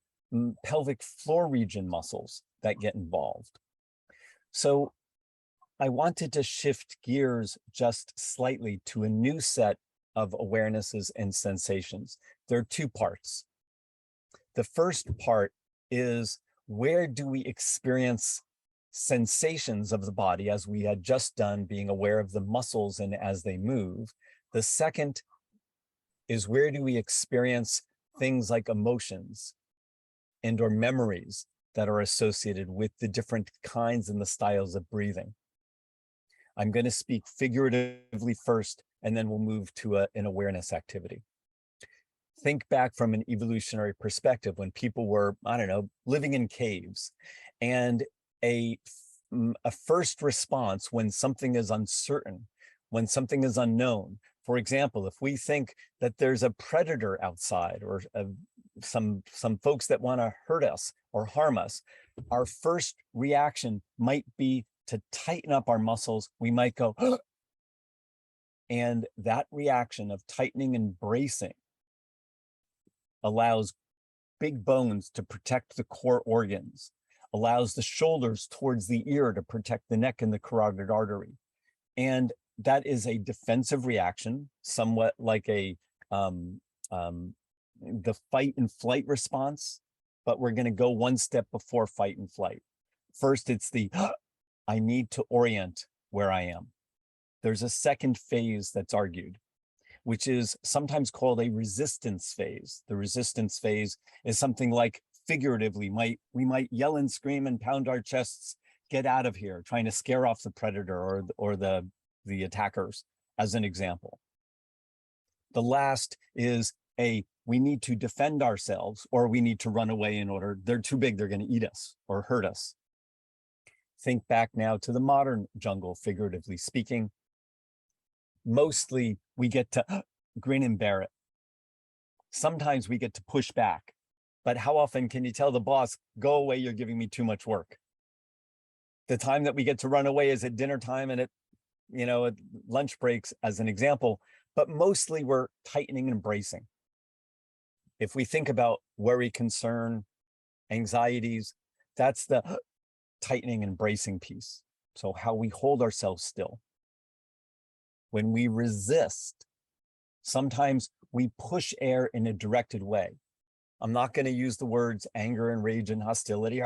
pelvic floor region muscles that get involved. So I wanted to shift gears just slightly to a new set of awarenesses and sensations. There are 2 parts. The first part is, where do we experience sensations of the body, as we had just done, being aware of the muscles and as they move. The second is, where do we experience things like emotions and or memories that are associated with the different kinds and the styles of breathing. I'm going to speak figuratively first, and then we'll move to an awareness activity. Think back from an evolutionary perspective when people were, I don't know, living in caves, and a first response when something is uncertain, when something is unknown. For example, if we think that there's a predator outside, or some folks that want to hurt us or harm us, our first reaction might be to tighten up our muscles. We might go, and that reaction of tightening and bracing allows big bones to protect the core organs, allows the shoulders towards the ear to protect the neck and the carotid artery. And that is a defensive reaction, somewhat like the fight and flight response, but we're going to go one step before fight and flight. First, it's the, I need to orient where I am. There's a second phase that's argued, which is sometimes called a resistance phase. The resistance phase is something like, figuratively, we might yell and scream and pound our chests, get out of here, trying to scare off the predator or the attackers, as an example. The last is we need to defend ourselves, or we need to run away in order, they're too big, they're going to eat us or hurt us. Think back now to the modern jungle, figuratively speaking. Mostly we get to grin and bear it. Sometimes we get to push back, but how often can you tell the boss, go away, you're giving me too much work? The time that we get to run away is at dinner time and at lunch breaks, as an example, but mostly we're tightening and bracing. If we think about worry, concern, anxieties, that's the tightening and bracing piece. So how we hold ourselves still. When we resist, sometimes we push air in a directed way. I'm not going to use the words anger and rage and hostility,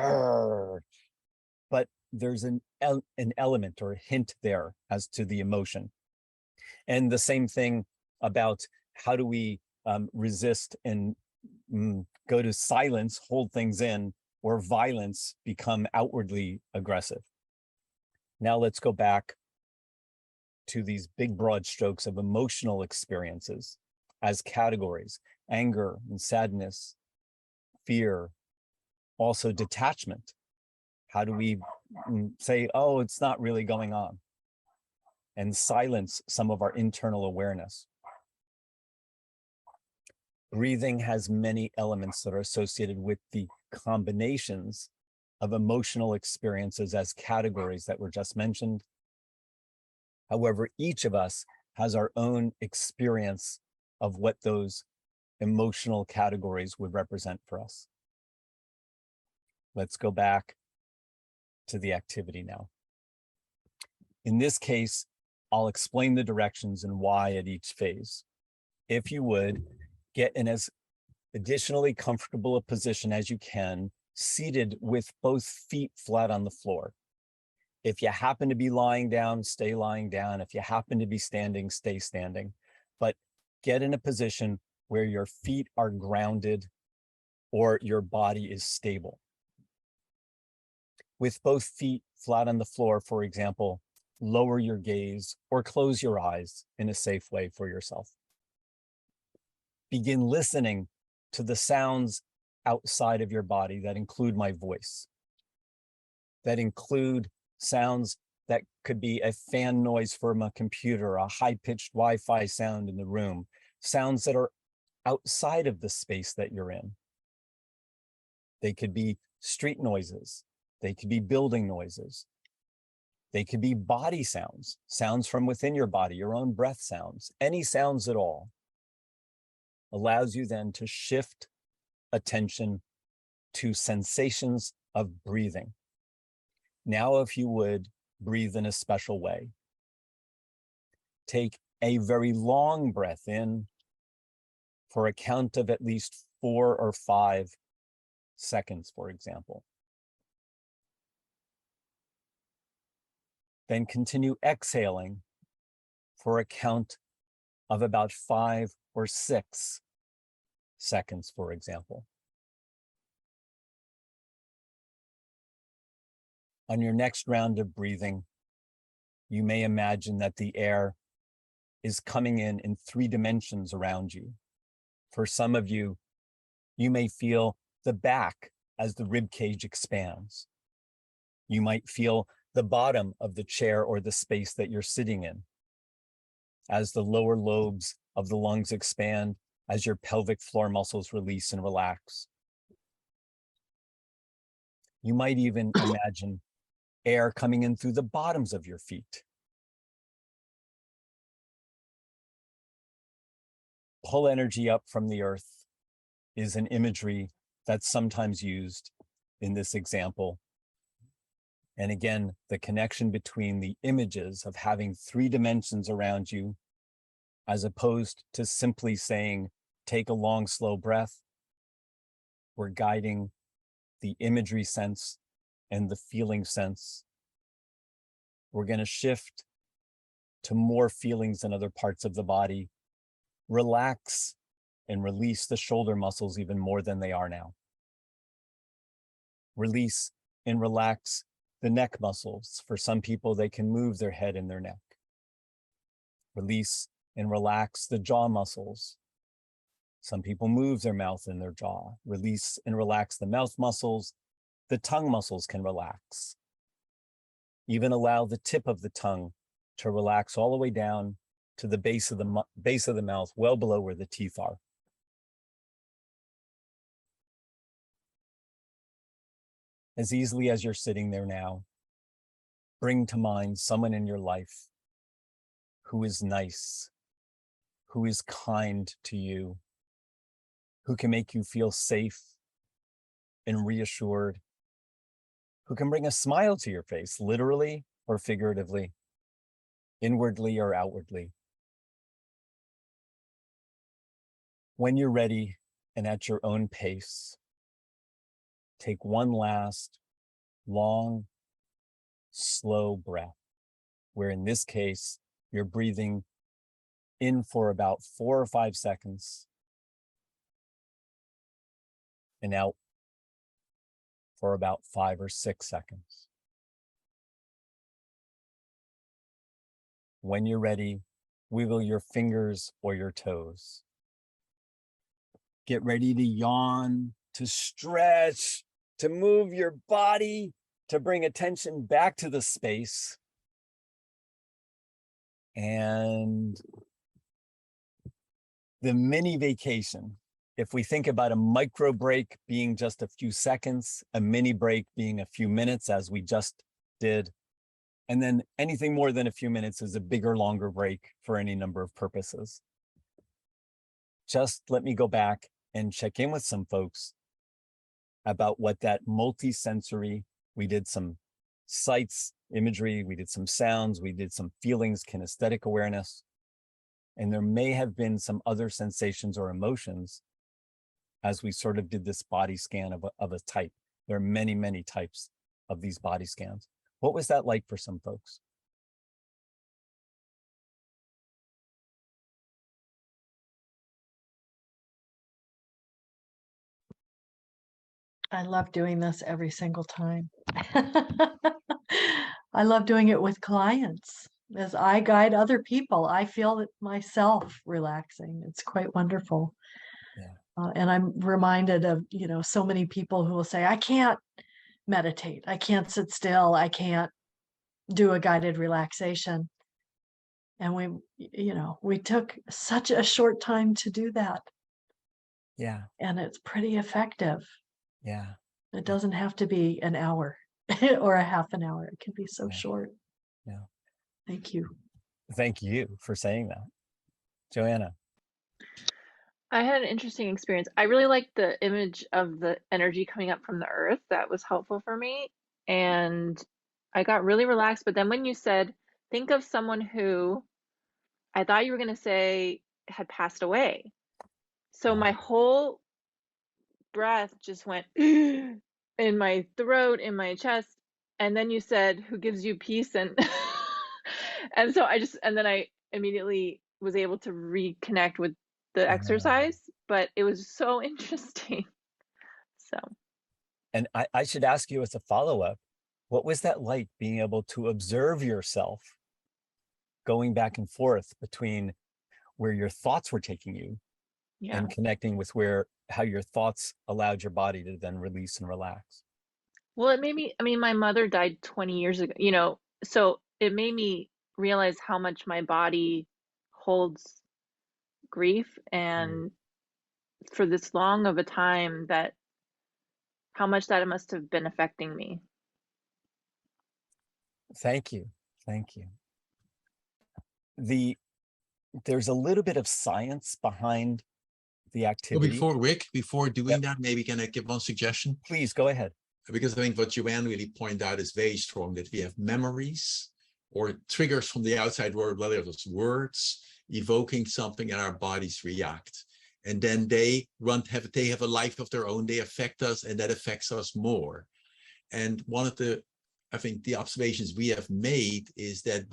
but there's an element or a hint there as to the emotion. And the same thing about how do we resist and go to silence, hold things in, or violence, become outwardly aggressive. Now let's go back to these big broad strokes of emotional experiences as categories: anger and sadness, fear, also detachment. How do we say, oh, it's not really going on? And silence some of our internal awareness. Breathing has many elements that are associated with the combinations of emotional experiences as categories that were just mentioned. However, each of us has our own experience of what those emotional categories would represent for us. Let's go back to the activity now. In this case, I'll explain the directions and why at each phase. If you would, get in as additionally comfortable a position as you can, seated with both feet flat on the floor. If you happen to be lying down, stay lying down. If you happen to be standing, stay standing. But get in a position where your feet are grounded or your body is stable. With both feet flat on the floor, for example, lower your gaze or close your eyes in a safe way for yourself. Begin listening to the sounds outside of your body that include my voice, that include sounds that could be a fan noise from a computer, a high-pitched Wi-Fi sound in the room, sounds that are outside of the space that you're in. They could be street noises. They could be building noises. They could be body sounds, sounds from within your body, your own breath sounds, any sounds at all. Allows you then to shift attention to sensations of breathing. Now, if you would, breathe in a special way. Take a very long breath in for a count of at least 4 or 5 seconds, for example. Then continue exhaling for a count of about 5 or 6 seconds, for example. On your next round of breathing, you may imagine that the air is coming in 3 dimensions around you. For some of you, you may feel the back as the rib cage expands. You might feel the bottom of the chair or the space that you're sitting in as the lower lobes of the lungs expand, as your pelvic floor muscles release and relax. You might even imagine air coming in through the bottoms of your feet. Pull energy up from the earth is an imagery that's sometimes used in this example. And again, the connection between the images of having 3 dimensions around you, as opposed to simply saying, take a long, slow breath. We're guiding the imagery sense and the feeling sense. We're going to shift to more feelings in other parts of the body. Relax and release the shoulder muscles even more than they are now. Release and relax the neck muscles. For some people, they can move their head and their neck. Release and relax the jaw muscles. Some people move their mouth and their jaw. Release and relax the mouth muscles. The tongue muscles can relax. Even allow the tip of the tongue to relax all the way down to the base of the mouth, well below where the teeth are. as easily as you're sitting there now, bring to mind someone in your life who is nice, who is kind to you, who can make you feel safe and reassured, who can bring a smile to your face, literally or figuratively, inwardly or outwardly. When you're ready and at your own pace, take one last long, slow breath, where in this case, you're breathing in for about 4 or 5 seconds and out for about 5 or 6 seconds. When you're ready, wiggle your fingers or your toes. Get ready to yawn, to stretch, to move your body, to bring attention back to the space. And the mini vacation, if we think about a micro break being just a few seconds, a mini break being a few minutes, as we just did, and then anything more than a few minutes is a bigger, longer break for any number of purposes. Just let me go back and check in with some folks about what that multi-sensory, we did some sights, imagery, we did some sounds, we did some feelings, kinesthetic awareness, and there may have been some other sensations or emotions as we sort of did this body scan of a type. There are many, many types of these body scans. What was that like for some folks? I love doing this every single time. I love doing it with clients. As I guide other people, I feel it myself relaxing. It's quite wonderful. Yeah. And I'm reminded of, so many people who will say, I can't meditate. I can't sit still. I can't do a guided relaxation. And we took such a short time to do that. Yeah. And it's pretty effective. Yeah. It doesn't have to be an hour or a half an hour. It can be so short. Yeah. Thank you. Thank you for saying that. Joanna. I had an interesting experience. I really liked the image of the energy coming up from the earth. That was helpful for me. And I got really relaxed. But then when you said, think of someone who I thought you were going to say had passed away. So my whole breath just went in my throat, in my chest. And then you said, who gives you peace? And and so and then I immediately was able to reconnect with the exercise, but it was so interesting. So. And I should ask you as a follow-up, what was that like being able to observe yourself going back and forth between where your thoughts were taking you and connecting with how your thoughts allowed your body to then release and relax? Well, it made me, my mother died 20 years ago, so it made me realize how much my body holds grief, and for this long of a time, that how much that it must have been affecting me. Thank you. Thank you. There's a little bit of science behind the activity. Well, before doing that, maybe can I give one suggestion? Please go ahead. Because I think what Joanne really pointed out is very strong, that we have memories or triggers from the outside world, whether it's words, evoking something, and our bodies react. And then they have a life of their own, they affect us, and that affects us more. And one of the observations we have made is that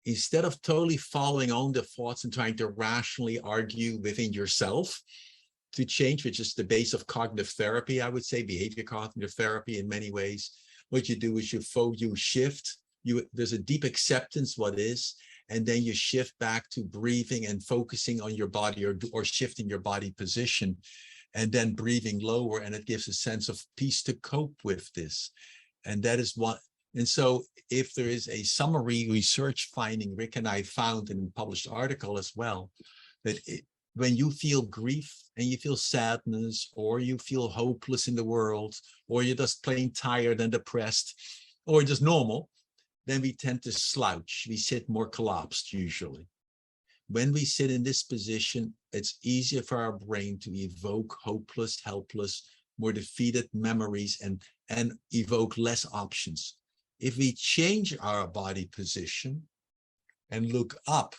instead of totally following on the thoughts and trying to rationally argue within yourself to change, which is the base of cognitive therapy, I would say, behavior cognitive therapy in many ways, what you do is you shift, there's a deep acceptance what is, and then you shift back to breathing and focusing on your body or shifting your body position, and then breathing lower, and it gives a sense of peace to cope with this. And that is what, and so if there is a summary research finding, Rick and I found in a published article as well, that when you feel grief and you feel sadness, or you feel hopeless in the world, or you're just plain tired and depressed, or just normal, then we tend to slouch. We sit more collapsed usually. When we sit in this position, it's easier for our brain to evoke hopeless, helpless, more defeated memories and evoke less options. If we change our body position and look up,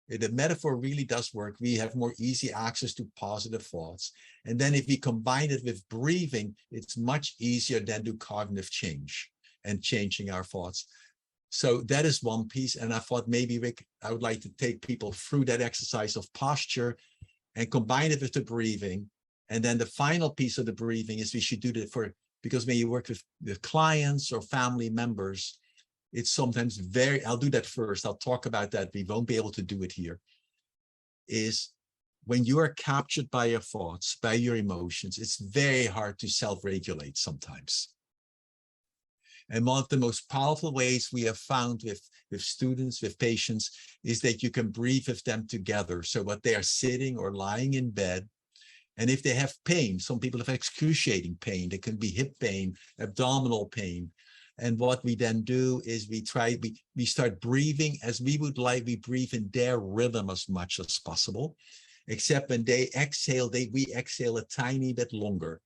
the metaphor really does work. We have more easy access to positive thoughts. And then if we combine it with breathing, it's much easier than do cognitive change and changing our thoughts. So that is one piece. And I thought maybe, Rick, I would like to take people through that exercise of posture and combine it with the breathing. And then the final piece of the breathing is we should do that because when you work with clients or family members, it's sometimes I'll do that first. I'll talk about that. We won't be able to do it here. Is when you are captured by your thoughts, by your emotions, it's very hard to self-regulate sometimes. And one of the most powerful ways we have found with students, with patients, is that you can breathe with them together. So what they are sitting or lying in bed, and if they have pain, some people have excruciating pain. There can be hip pain, abdominal pain. And what we then do is we start breathing as we would like. We breathe in their rhythm as much as possible, except when they exhale, we exhale a tiny bit longer.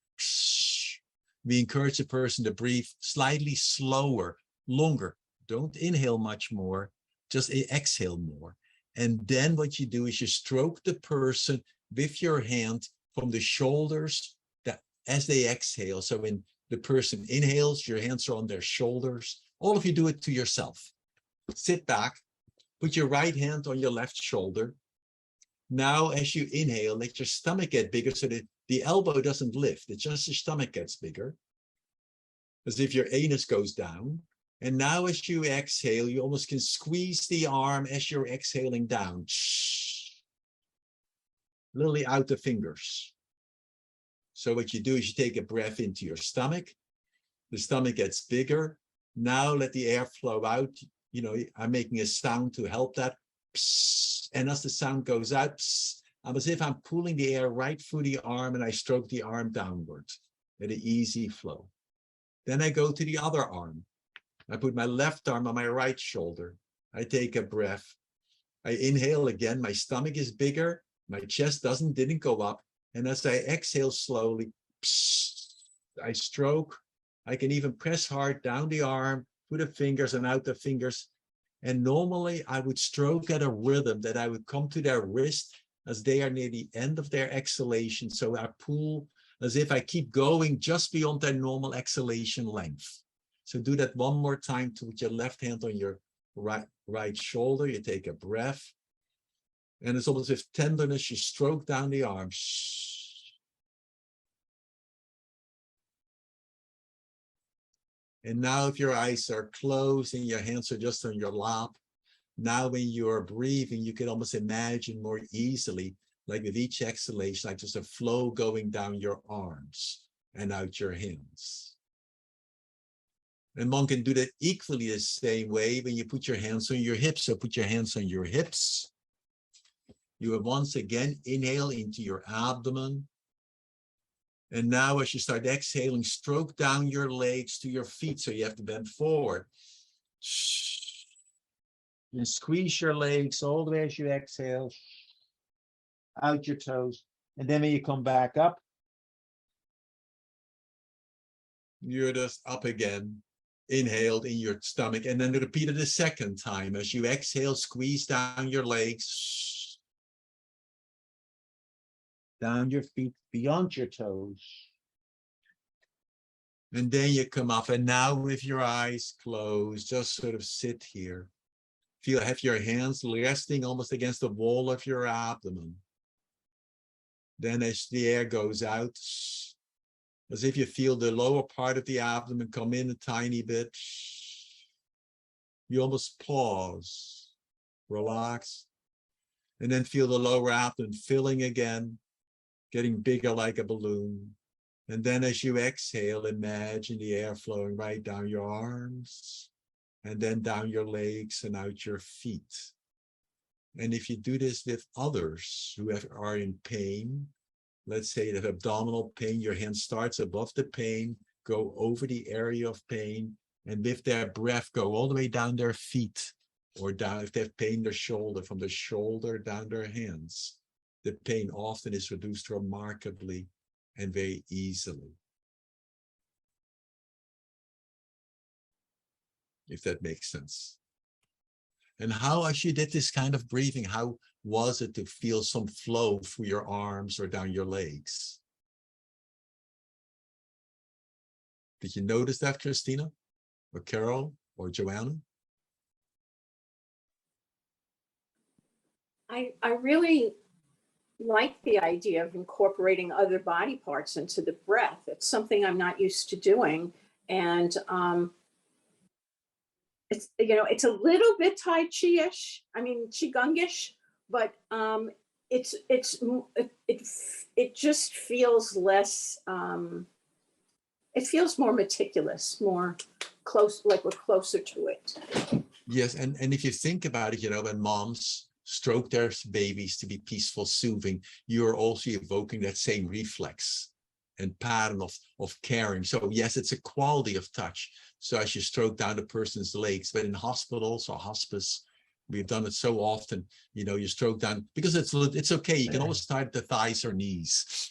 We encourage the person to breathe slightly slower, longer. Don't inhale much more, just exhale more. And then what you do is you stroke the person with your hand from the shoulders as they exhale. So when the person inhales, your hands are on their shoulders. All of you do it to yourself. Sit back, put your right hand on your left shoulder. Now, as you inhale, let your stomach get bigger so that the elbow doesn't lift. It's just your stomach gets bigger, as if your anus goes down. And now as you exhale, you almost can squeeze the arm as you're exhaling down. Literally out the fingers. So what you do is you take a breath into your stomach. The stomach gets bigger. Now let the air flow out. You know, I'm making a sound to help that. And as the sound goes out, I'm as if I'm pulling the air right through the arm, and I stroke the arm downward at an easy flow. Then I go to the other arm. I put my left arm on my right shoulder. I take a breath. I inhale again. My stomach is bigger. My chest didn't go up. And as I exhale slowly, I stroke. I can even press hard down the arm, through the fingers and out the fingers. And normally I would stroke at a rhythm that I would come to their wrist as they are near the end of their exhalation. So I pull as if I keep going just beyond their normal exhalation length. So do that one more time with your left hand on your right shoulder. You take a breath. And it's almost as if tenderness, you stroke down the arm. And now if your eyes are closed and your hands are just on your lap, now when you are breathing, you can almost imagine more easily, like with each exhalation, like just a flow going down your arms and out your hands. And one can do that equally the same way when you put your hands on your hips. So put your hands on your hips. You will once again inhale into your abdomen. And now as you start exhaling, stroke down your legs to your feet. So you have to bend forward. And squeeze your legs all the way as you exhale. Out your toes. And then when you come back up, you're just up again. Inhaled in your stomach. And then repeat it a second time. As you exhale, squeeze down your legs. Down your feet, beyond your toes. And then you come up, and now with your eyes closed, just sort of sit here. Have your hands resting almost against the wall of your abdomen. Then as the air goes out, as if you feel the lower part of the abdomen come in a tiny bit, you almost pause, relax, and then feel the lower abdomen filling again, getting bigger like a balloon. And then as you exhale, imagine the air flowing right down your arms, and then down your legs and out your feet. And if you do this with others who are in pain, let's say that abdominal pain, your hand starts above the pain, go over the area of pain, and with their breath, go all the way down their feet, or down, if they have pain in their shoulder, from the shoulder down their hands. The pain often is reduced remarkably and very easily. If that makes sense. And how, as you did this kind of breathing, how was it to feel some flow through your arms or down your legs? Did you notice that, Christina, or Carol, or Joanna? I really like the idea of incorporating other body parts into the breath. It's something I'm not used to doing. And it's, you know, it's a little bit Tai Chi-ish, I mean, Qigong-ish, but it just feels less, it feels more meticulous, more close, like we're closer to it. Yes, and if you think about it, you know, when moms stroke their babies to be peaceful, soothing, you're also evoking that same reflex and pattern of caring. So yes, it's a quality of touch. So as you stroke down the person's legs, but in hospitals or hospice, we've done it so often, you know, you stroke down, because it's okay. You can always start at the thighs or knees,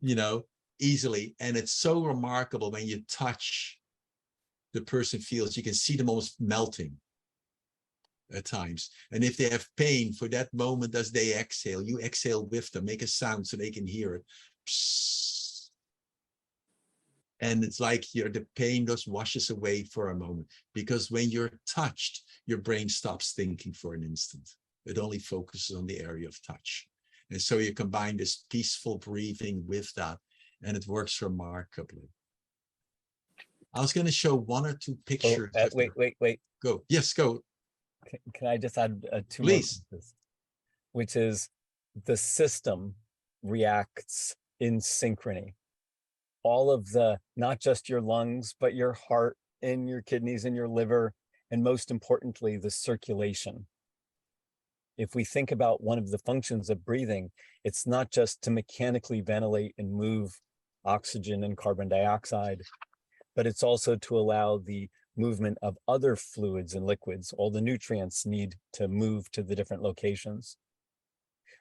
you know, easily. And it's so remarkable when you touch, the person feels, you can see them almost melting at times. And if they have pain, for that moment as they exhale, you exhale with them, make a sound so they can hear it. And it's like the pain just washes away for a moment, because when you're touched, your brain stops thinking for an instant. It only focuses on the area of touch. And so you combine this peaceful breathing with that, and it works remarkably. I was going to show one or two pictures. Wait. Go. Yes, go. Can I just add two more Please. pieces, which is the system reacts in synchrony. All of the, not just your lungs, but your heart and your kidneys and your liver, and most importantly, the circulation. If we think about one of the functions of breathing, it's not just to mechanically ventilate and move oxygen and carbon dioxide, but it's also to allow the movement of other fluids and liquids. All the nutrients need to move to the different locations.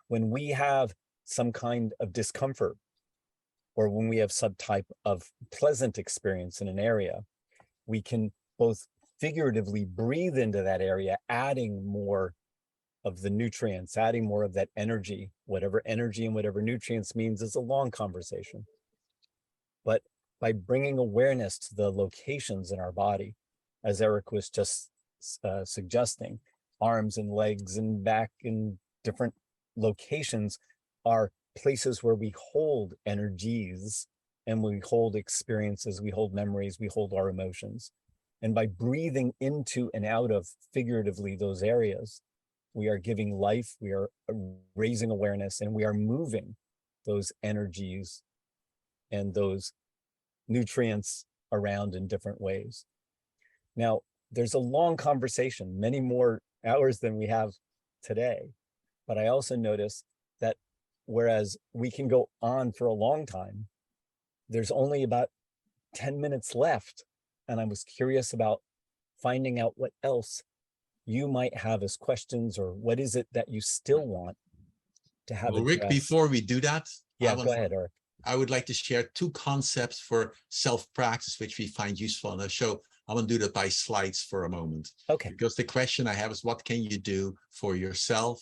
When we have some kind of discomfort, or when we have some type of pleasant experience in an area, we can both figuratively breathe into that area, adding more of the nutrients, adding more of that energy. Whatever energy and whatever nutrients means is a long conversation. But by bringing awareness to the locations in our body, as Eric was just suggesting, arms and legs and back in different locations are places where we hold energies and we hold experiences, we hold memories, we hold our emotions. And by breathing into and out of, figuratively, those areas, we are giving life, we are raising awareness, and we are moving those energies and those nutrients around in different ways. Now, there's a long conversation, many more hours than we have today, but I also notice that whereas we can go on for a long time, there's only about 10 minutes left. And I was curious about finding out what else you might have as questions, or what is it that you still want to have Well, Rick, addressed. before we do that, Yeah, go ahead, Eric. I would like to share two concepts for self-practice, which we find useful on the show. I want to do that by slides for a moment. Okay. Because the question I have is, what can you do for yourself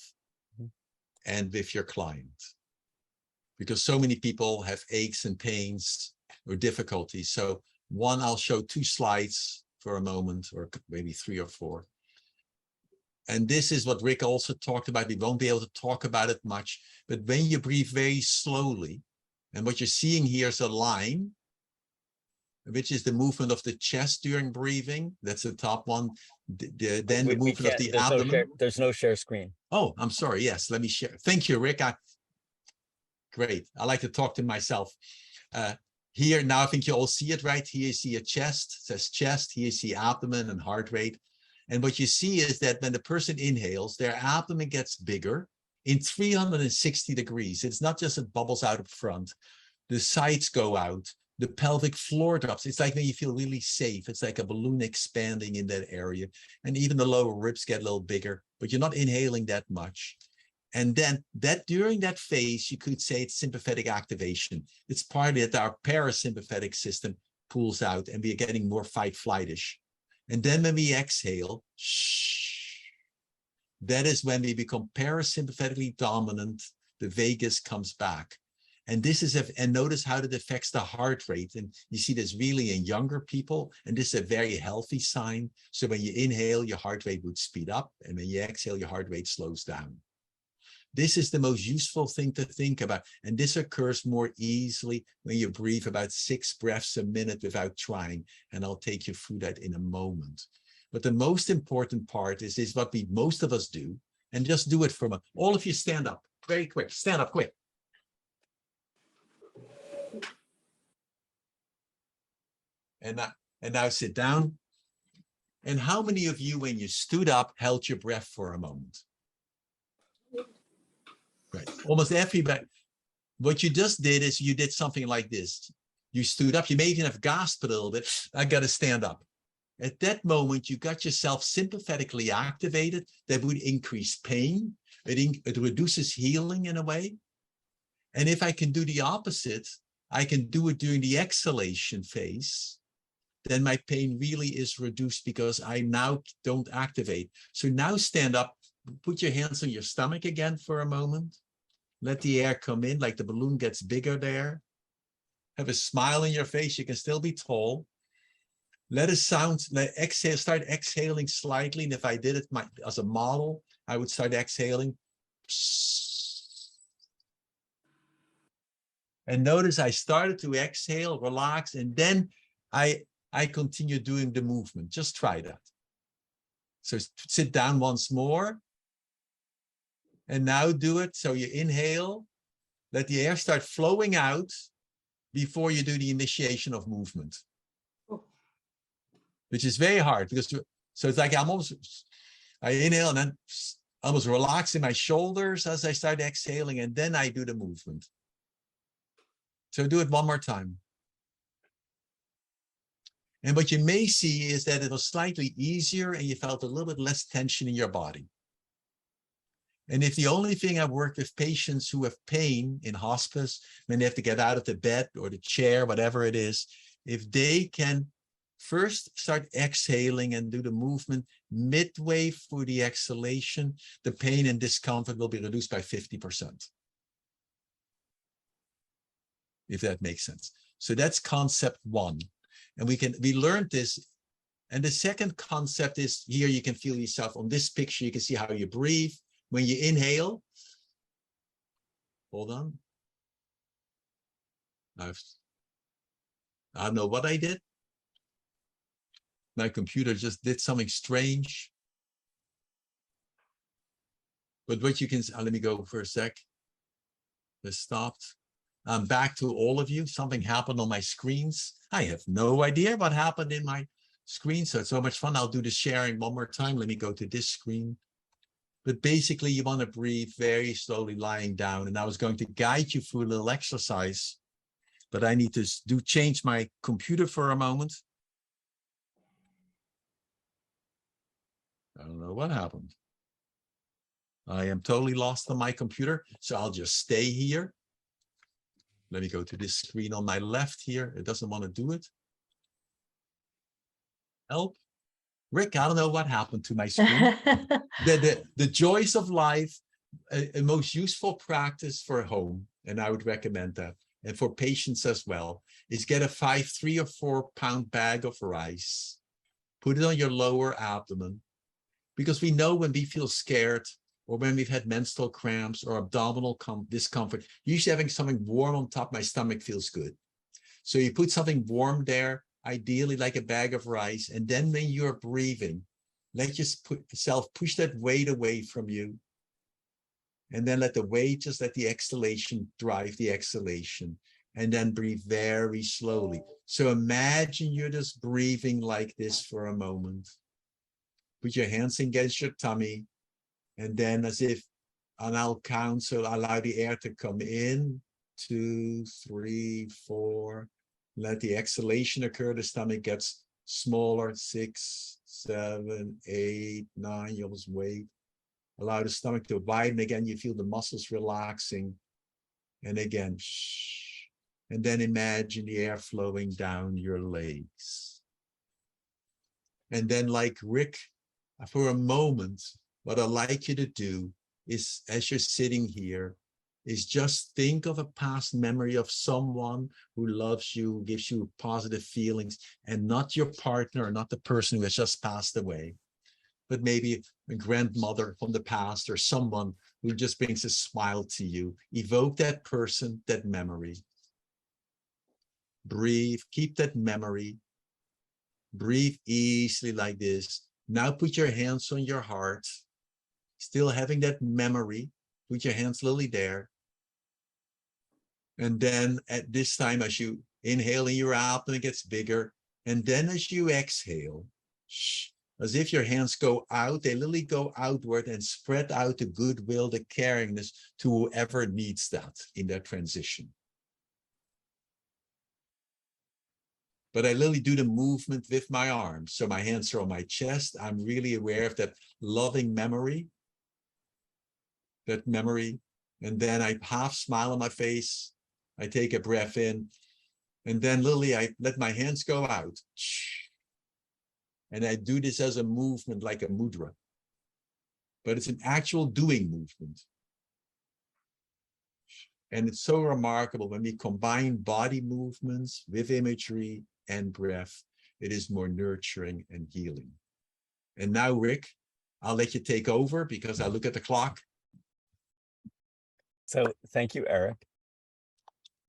and with your client? Because so many people have aches and pains or difficulties. So one, I'll show two slides for a moment, or maybe three or four. And this is what Rick also talked about. We won't be able to talk about it much, but when you breathe very slowly, and what you're seeing here is a line, which is the movement of the chest during breathing. That's the top one. Then the movement of the abdomen. There's no share screen. Oh, I'm sorry. Yes, let me share. Thank you, Rick. Great. I like to talk to myself. Here, now I think you all see it, right? Here you see a chest, it says chest. Here you see abdomen and heart rate. And what you see is that when the person inhales, their abdomen gets bigger in 360 degrees. It's not just it bubbles out up front. The sides go out. The pelvic floor drops. It's like when you feel really safe. It's like a balloon expanding in that area. And even the lower ribs get a little bigger, but you're not inhaling that much. And then that during that phase, you could say it's sympathetic activation. It's part that our parasympathetic system pulls out and we are getting more fight-flightish. And then when we exhale, that is when we become parasympathetically dominant. The vagus comes back. And this is, and notice how it affects the heart rate. And you see this really in younger people. And this is a very healthy sign. So when you inhale, your heart rate would speed up. And when you exhale, your heart rate slows down. This is the most useful thing to think about. And this occurs more easily when you breathe about 6 breaths a minute without trying. And I'll take you through that in a moment. But the most important part is what most of us do. And just do it for a moment. All of you stand up very quick. Stand up quick. And now sit down. And how many of you, when you stood up, held your breath for a moment? Right. Almost everybody. What you just did is you did something like this. You stood up. You may even have gasped a little bit. I got to stand up. At that moment, you got yourself sympathetically activated. That would increase pain. It reduces healing in a way. And if I can do the opposite, I can do it during the exhalation phase. Then my pain really is reduced because I now don't activate. So now stand up. Put your hands on your stomach again for a moment. Let the air come in like the balloon gets bigger there. Have a smile on your face. You can still be tall. Let exhale, start exhaling slightly. And if I did it as a model, I would start exhaling. And notice I started to exhale, relax, and then I continue doing the movement. Just try that. So sit down once more. And now do it. So you inhale, let the air start flowing out before you do the initiation of movement. Which is very hard because, so it's like I inhale and then almost relaxing my shoulders as I start exhaling, and then I do the movement. So do it one more time. And what you may see is that it was slightly easier and you felt a little bit less tension in your body. And if the only thing I've worked with patients who have pain in hospice, when they have to get out of the bed or the chair, whatever it is, if they can first start exhaling and do the movement midway through the exhalation, the pain and discomfort will be reduced by 50%. If that makes sense. So that's concept one. And we learned this. And the second concept is here you can feel yourself on this picture. You can see how you breathe. When you inhale, hold on. I don't know what I did. My computer just did something strange. But what you can, let me go for a sec. It stopped. I'm back to all of you. Something happened on my screens. I have no idea what happened in my screen. So it's so much fun. I'll do the sharing one more time. Let me go to this screen. But basically, you want to breathe very slowly lying down. And I was going to guide you through a little exercise, but I need to change my computer for a moment. I don't know what happened. I am totally lost on my computer, so I'll just stay here. Let me go to this screen on my left here. It doesn't want to do it. Help. Rick, I don't know what happened to my screen. The joys of life, a most useful practice for home, and I would recommend that, and for patients as well, is get a 3 or 4 pound bag of rice, put it on your lower abdomen, because we know when we feel scared or when we've had menstrual cramps or abdominal discomfort, usually having something warm on top of my stomach feels good. So you put something warm there, ideally like a bag of rice, and then when you're breathing, let yourself push that weight away from you. And then let the weight, just let the exhalation drive the exhalation. And then breathe very slowly. So imagine you're just breathing like this for a moment. Put your hands against your tummy. And then as if, and I'll count, so allow the air to come in, 2, 3, 4. Let the exhalation occur. The stomach gets smaller, 6, 7, 8, 9. You almost wait. Allow the stomach to widen again. You feel the muscles relaxing. And again, shh. And then imagine the air flowing down your legs. And then like Rick, for a moment, what I'd like you to do is, as you're sitting here, is just think of a past memory of someone who loves you, gives you positive feelings, and not your partner or not the person who has just passed away, but maybe a grandmother from the past or someone who just brings a smile to you. Evoke that person, that memory. Breathe, keep that memory. Breathe easily like this. Now put your hands on your heart, still having that memory. Put your hands slowly there. And then at this time, as you inhale in your abdomen, it gets bigger. And then as you exhale, as if your hands go out, they literally go outward and spread out the goodwill, the caringness to whoever needs that in that transition. But I literally do the movement with my arms. So my hands are on my chest. I'm really aware of that loving memory. That memory. And then I half smile on my face. I take a breath in. And then literally I let my hands go out. And I do this as a movement, like a mudra. But it's an actual doing movement. And it's so remarkable when we combine body movements with imagery and breath, it is more nurturing and healing. And now, Rick, I'll let you take over because I look at the clock. So thank you, Eric.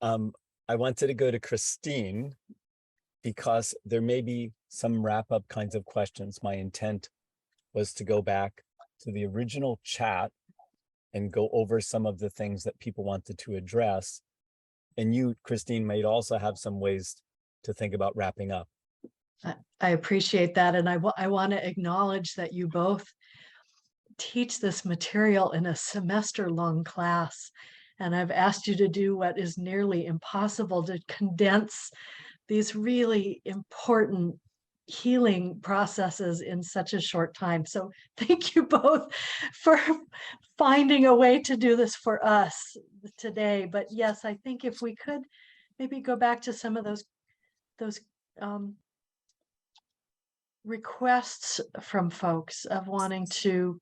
I wanted to go to Christine because there may be some wrap-up kinds of questions. My intent was to go back to the original chat and go over some of the things that people wanted to address. And you, Christine, might also have some ways to think about wrapping up. I appreciate that. And I want to acknowledge that you both teach this material in a semester-long class. And I've asked you to do what is nearly impossible, to condense these really important healing processes in such a short time. So thank you both for finding a way to do this for us today. But yes, I think if we could maybe go back to some of those requests from folks of wanting to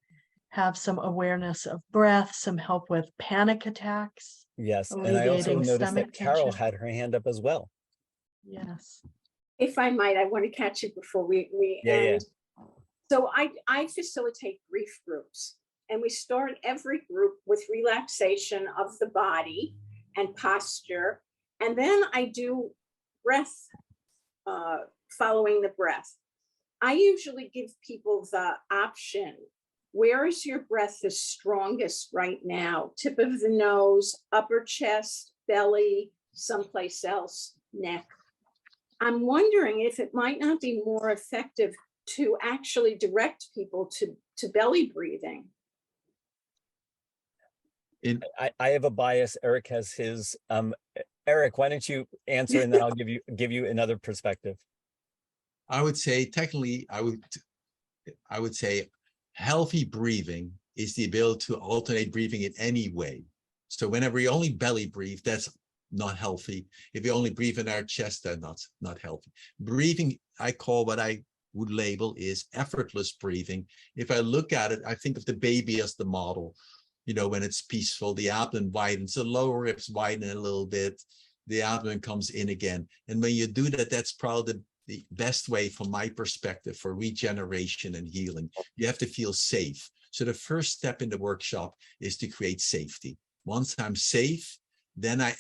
have some awareness of breath, some help with panic attacks. Yes, and I also alleviating noticed that stomach Carol tension. had her hand up as well. Yes. If I might, I want to catch it before we end. So I facilitate grief groups, and we start every group with relaxation of the body and posture. And then I do breath, following the breath. I usually give people the option, where is your breath the strongest right now? Tip of the nose, upper chest, belly, someplace else, neck. I'm wondering if it might not be more effective to actually direct people to belly breathing. I have a bias. Eric has his. Eric, why don't you answer, and then I'll give you another perspective. I would say technically, I would say healthy breathing is the ability to alternate breathing in any way. So whenever we only belly breathe, that's not healthy. If we only breathe in our chest, that's not healthy. Breathing, I call what I would label is effortless breathing. If I look at it, I think of the baby as the model. You know, when it's peaceful, the abdomen widens, the lower ribs widen a little bit, the abdomen comes in again. And when you do that, that's probably the best way from my perspective for regeneration and healing. You have to feel safe. So the first step in the workshop is to create safety. Once I'm safe, then I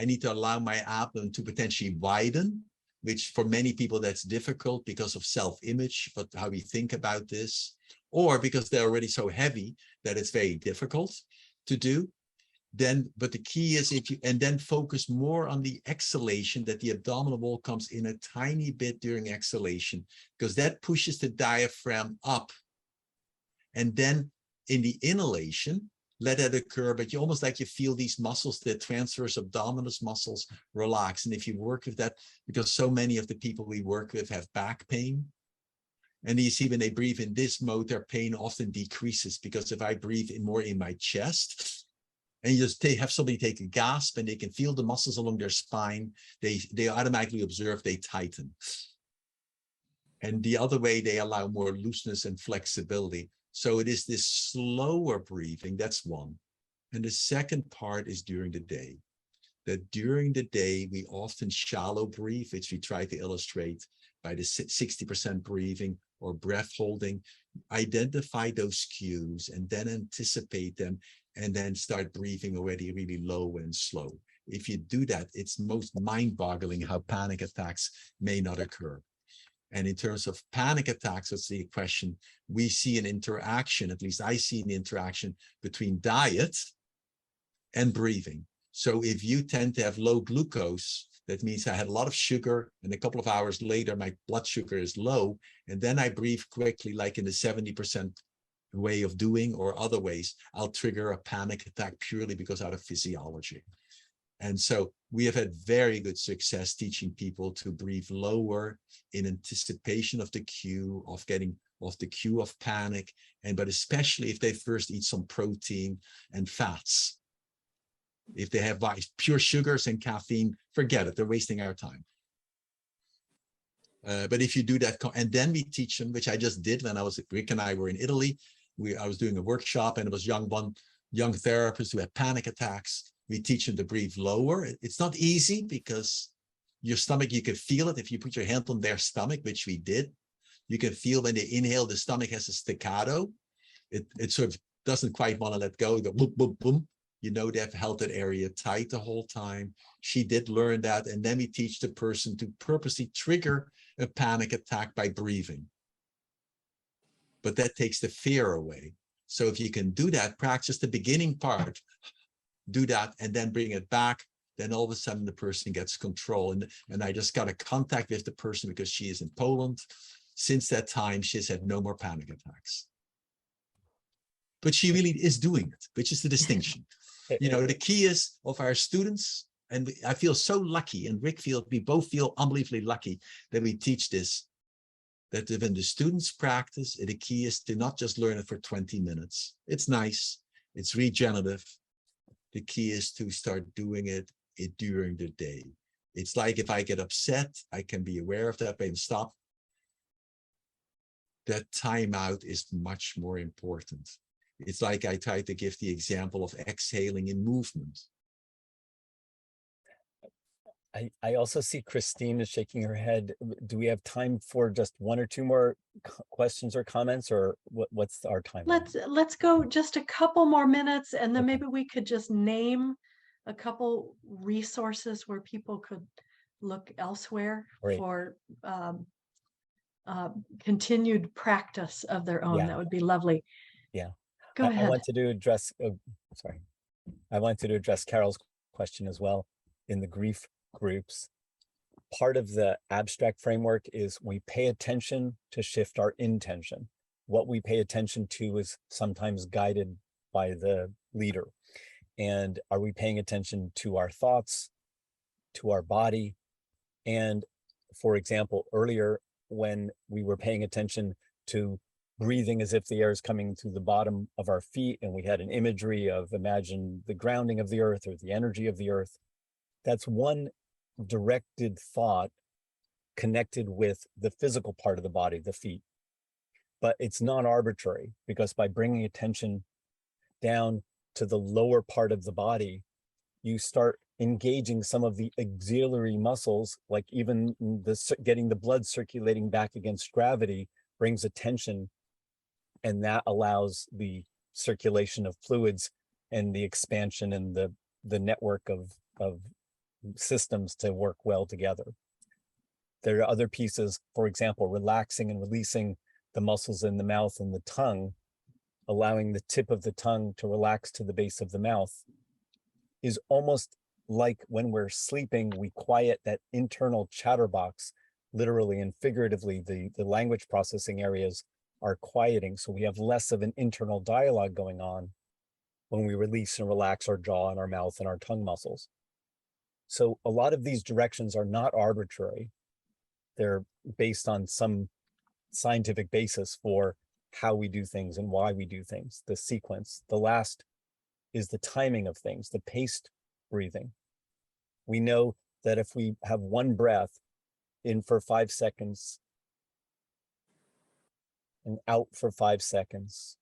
need to allow my abdomen to potentially widen, which for many people that's difficult because of self-image, but how we think about this, or because they're already so heavy that it's very difficult to do. then, but the key is if you, and then focus more on the exhalation, that the abdominal wall comes in a tiny bit during exhalation, because that pushes the diaphragm up. And then in the inhalation, let that occur, but you almost like you feel these muscles, the transverse abdominis muscles relax. And if you work with that, because so many of the people we work with have back pain, and you see when they breathe in this mode, their pain often decreases, because if I breathe in more in my chest, and you just have somebody take a gasp and they can feel the muscles along their spine, they automatically observe they tighten. And the other way, they allow more looseness and flexibility. So it is this slower breathing, that's one. And the second part is during the day. That during the day, we often shallow breathe, which we try to illustrate by the 60% breathing or breath holding. Identify those cues and then anticipate them, and then start breathing already really low and slow. If you do that, it's most mind-boggling how panic attacks may not occur. And in terms of panic attacks, that's the question, we see an interaction, at least I see an interaction between diet and breathing. So if you tend to have low glucose, that means I had a lot of sugar, and a couple of hours later, my blood sugar is low, and then I breathe quickly, like in the 70% way of doing, or other ways, I'll trigger a panic attack purely because out of physiology. And so we have had very good success teaching people to breathe lower in anticipation of the cue of getting off the cue of panic, but especially if they first eat some protein and fats. If they have pure sugars and caffeine, forget it, they're wasting our time. But if you do that, and then we teach them, which I just did when Rick and I were in Italy, I was doing a workshop, and it was young therapists who had panic attacks. We teach them to breathe lower. It's not easy because your stomach, you can feel it. If you put your hand on their stomach, which we did, you can feel when they inhale, the stomach has a staccato. It sort of doesn't quite want to let go. Go boom, boom, boom. You know, they've held that area tight the whole time. She did learn that. And then we teach the person to purposely trigger a panic attack by breathing. But that takes the fear away. So if you can do that, practice the beginning part, do that, and then bring it back, then all of a sudden the person gets control. And I just got a contact with the person because she is in Poland. Since that time, she has had no more panic attacks. But she really is doing it, which is the distinction. You know, the key is of our students, and I feel so lucky, and Rick we both feel unbelievably lucky that we teach this, that when the students practice, the key is to not just learn it for 20 minutes. It's nice, it's regenerative. The key is to start doing it during the day. It's like if I get upset, I can be aware of that and stop. That timeout is much more important. It's like I try to give the example of exhaling in movement. I also see Christine is shaking her head. Do we have time for just one or two more questions or comments, or what's our time? Let's go just a couple more minutes, and then Okay. maybe we could just name a couple resources where people could look elsewhere Great. for continued practice of their own. Yeah. That would be lovely. Yeah. Go ahead. I wanted to address, I wanted to address Carol's question as well in the grief groups. Part of the abstract framework is we pay attention to shift our intention. What we pay attention to is sometimes guided by the leader. And are we paying attention to our thoughts, to our body? And for example, earlier when we were paying attention to breathing as if the air is coming through the bottom of our feet, and we had an imagery of imagine the grounding of the earth or the energy of the earth, that's one directed thought connected with the physical part of the body, the feet. But it's not arbitrary, because by bringing attention down to the lower part of the body, you start engaging some of the auxiliary muscles, like even getting the blood circulating back against gravity brings attention, and that allows the circulation of fluids and the expansion and the network of systems to work well together. There are other pieces, for example, relaxing and releasing the muscles in the mouth and the tongue, allowing the tip of the tongue to relax to the base of the mouth, is almost like when we're sleeping, we quiet that internal chatterbox, literally and figuratively. The language processing areas are quieting, so we have less of an internal dialogue going on when we release and relax our jaw and our mouth and our tongue muscles. So a lot of these directions are not arbitrary. They're based on some scientific basis for how we do things and why we do things, the sequence. The last is the timing of things, the paced breathing. We know that if we have one breath in for 5 seconds and out for 5 seconds,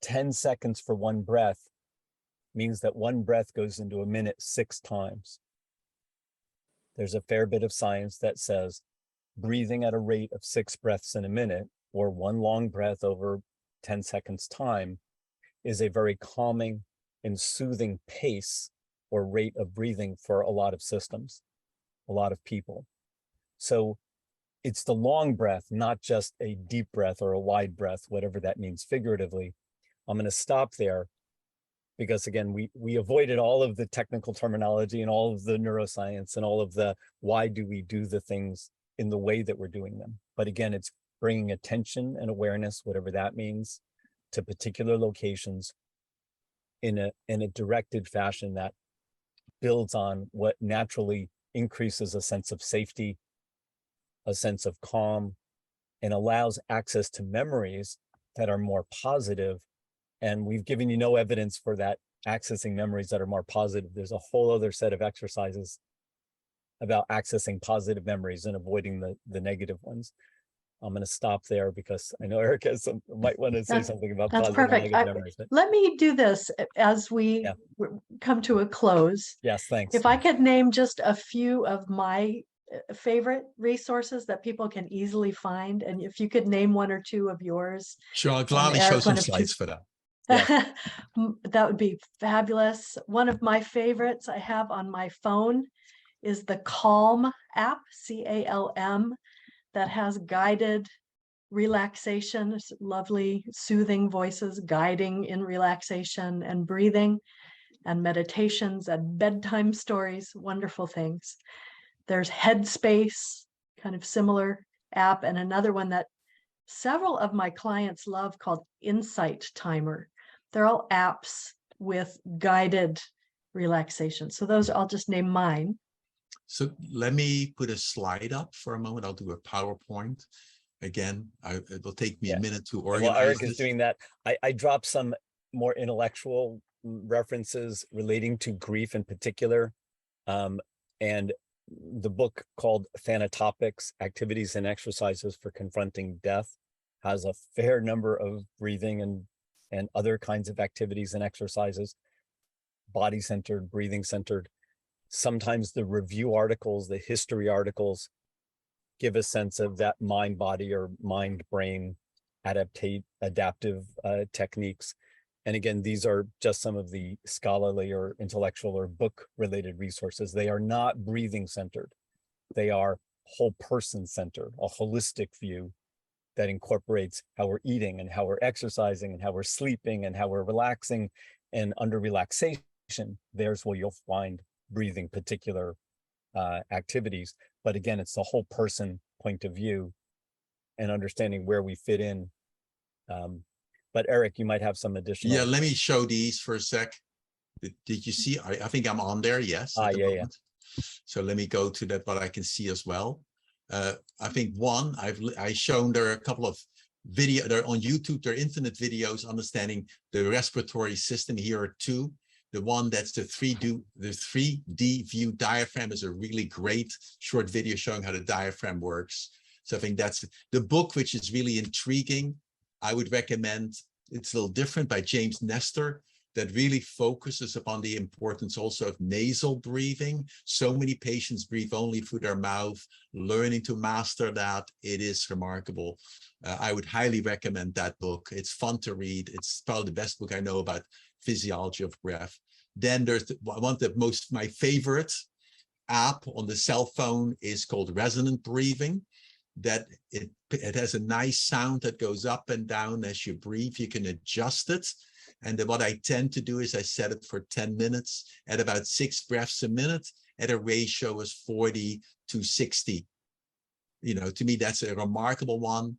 10 seconds for one breath means that one breath goes into a minute 6 times. There's a fair bit of science that says breathing at a rate of 6 breaths in a minute, or one long breath over 10 seconds time, is a very calming and soothing pace or rate of breathing for a lot of systems, a lot of people. So it's the long breath, not just a deep breath or a wide breath, whatever that means figuratively. I'm going to stop there because, again, we avoided all of the technical terminology and all of the neuroscience and all of the why do we do the things in the way that we're doing them. But again, it's bringing attention and awareness, whatever that means, to particular locations in a directed fashion that builds on what naturally increases a sense of safety, a sense of calm, and allows access to memories that are more positive. And we've given you no evidence for that, accessing memories that are more positive. There's a whole other set of exercises about accessing positive memories and avoiding the negative ones. I'm going to stop there because I know Eric might want to say something about That's positive perfect. and negative memories. Let me do this as we come to a close. Yes, thanks. If I could name just a few of my favorite resources that people can easily find, and if you could name one or two of yours. Sure, I'll gladly show some slides for that. Yes. That would be fabulous. One of my favorites I have on my phone is the Calm app, CALM, that has guided relaxation, lovely soothing voices guiding in relaxation and breathing, and meditations and bedtime stories, wonderful things. There's Headspace, kind of similar app, and another one that several of my clients love called Insight Timer. They're all apps with guided relaxation. So those, I'll just name mine. So let me put a slide up for a moment. I'll do a PowerPoint. Again, it will take me a minute to organize. While Eric this. is doing that, I dropped some more intellectual references relating to grief in particular. And the book called Thanatopics, Activities and Exercises for Confronting Death has a fair number of breathing and other kinds of activities and exercises, body-centered, breathing-centered. Sometimes the review articles, the history articles, give a sense of that mind-body or mind-brain adaptive techniques. And again, these are just some of the scholarly or intellectual or book-related resources. They are not breathing-centered. They are whole person-centered, a holistic view that incorporates how we're eating and how we're exercising and how we're sleeping and how we're relaxing. And under relaxation, there's where you'll find breathing particular activities. But again, it's the whole person point of view and understanding where we fit in. But Eric, you might have some additional. Yeah, let me show these for a sec. Did you see? I think I'm on there. Yes. Yeah. So let me go to that, what I can see as well. I think one, I've shown there are a couple of video. They're on YouTube. There are infinite videos understanding the respiratory system. Here are two. The one that's the 3D view diaphragm is a really great short video showing how the diaphragm works. So I think that's the book, which is really intriguing. I would recommend, it's a little different, by James Nestor, that really focuses upon the importance also of nasal breathing. So many patients breathe only through their mouth. Learning to master that, it is remarkable. I would highly recommend that book. It's fun to read. It's probably the best book I know about physiology of breath. Then there's my favorite app on the cell phone is called Resonant Breathing. That it has a nice sound that goes up and down as you breathe. You can adjust it. And then what I tend to do is I set it for 10 minutes at about 6 breaths a minute at a ratio of 40 to 60. You know, to me, that's a remarkable one.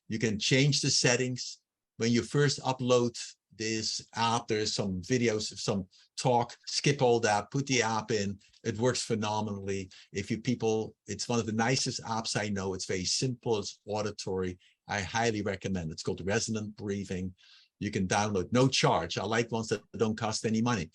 You can change the settings. When you first upload this app, there's some videos, some talk, skip all that, put the app in. It works phenomenally. If you people, it's one of the nicest apps I know. It's very simple, it's auditory. I highly recommend it. It's called Resonant Breathing. You can download, no charge. I like ones that don't cost any money.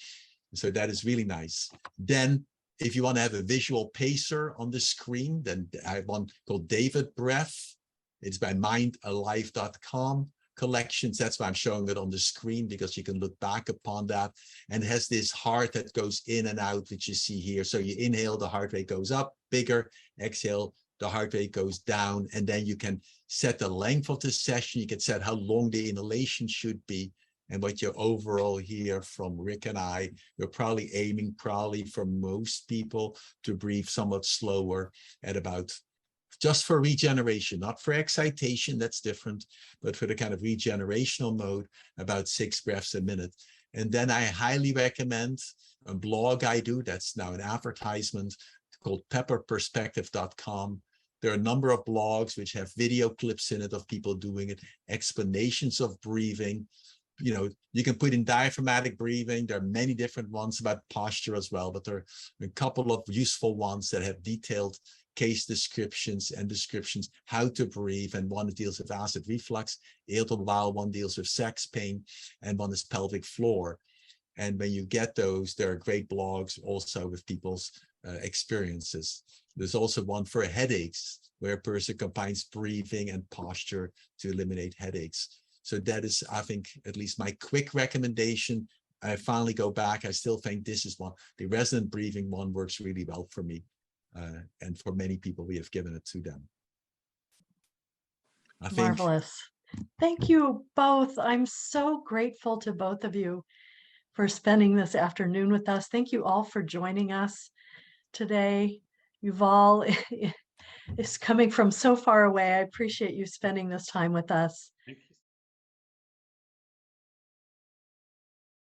So that is really nice. Then if you want to have a visual pacer on the screen, then I have one called David Breath. It's by mindalive.com collections. That's why I'm showing it on the screen, because you can look back upon that. And it has this heart that goes in and out, which you see here. So you inhale, the heart rate goes up, bigger. Exhale, the heart rate goes down. And then you can set the length of the session. You can set how long the inhalation should be. And what you overall hear from Rick and I, we're probably aiming for most people to breathe somewhat slower at about, just for regeneration, not for excitation, that's different, but for the kind of regenerational mode, about 6 breaths a minute. And then I highly recommend a blog I do, that's now an advertisement, called pepperperspective.com. There are a number of blogs which have video clips in it of people doing it, explanations of breathing. You know, you can put in diaphragmatic breathing. There are many different ones about posture as well, but there are a couple of useful ones that have detailed case descriptions and descriptions how to breathe. And one deals with acid reflux, irritable bowel, one deals with sex pain, and one is pelvic floor. And when you get those, there are great blogs also with people's experiences. There's also one for headaches, where a person combines breathing and posture to eliminate headaches. So that is, I think, at least my quick recommendation. I finally go back. I still think this is one. The resonant breathing one works really well for me. And for many people, we have given it to them. I think. Marvelous. Thank you both. I'm so grateful to both of you for spending this afternoon with us. Thank you all for joining us today. Yuval is coming from so far away. I appreciate you spending this time with us. Thank you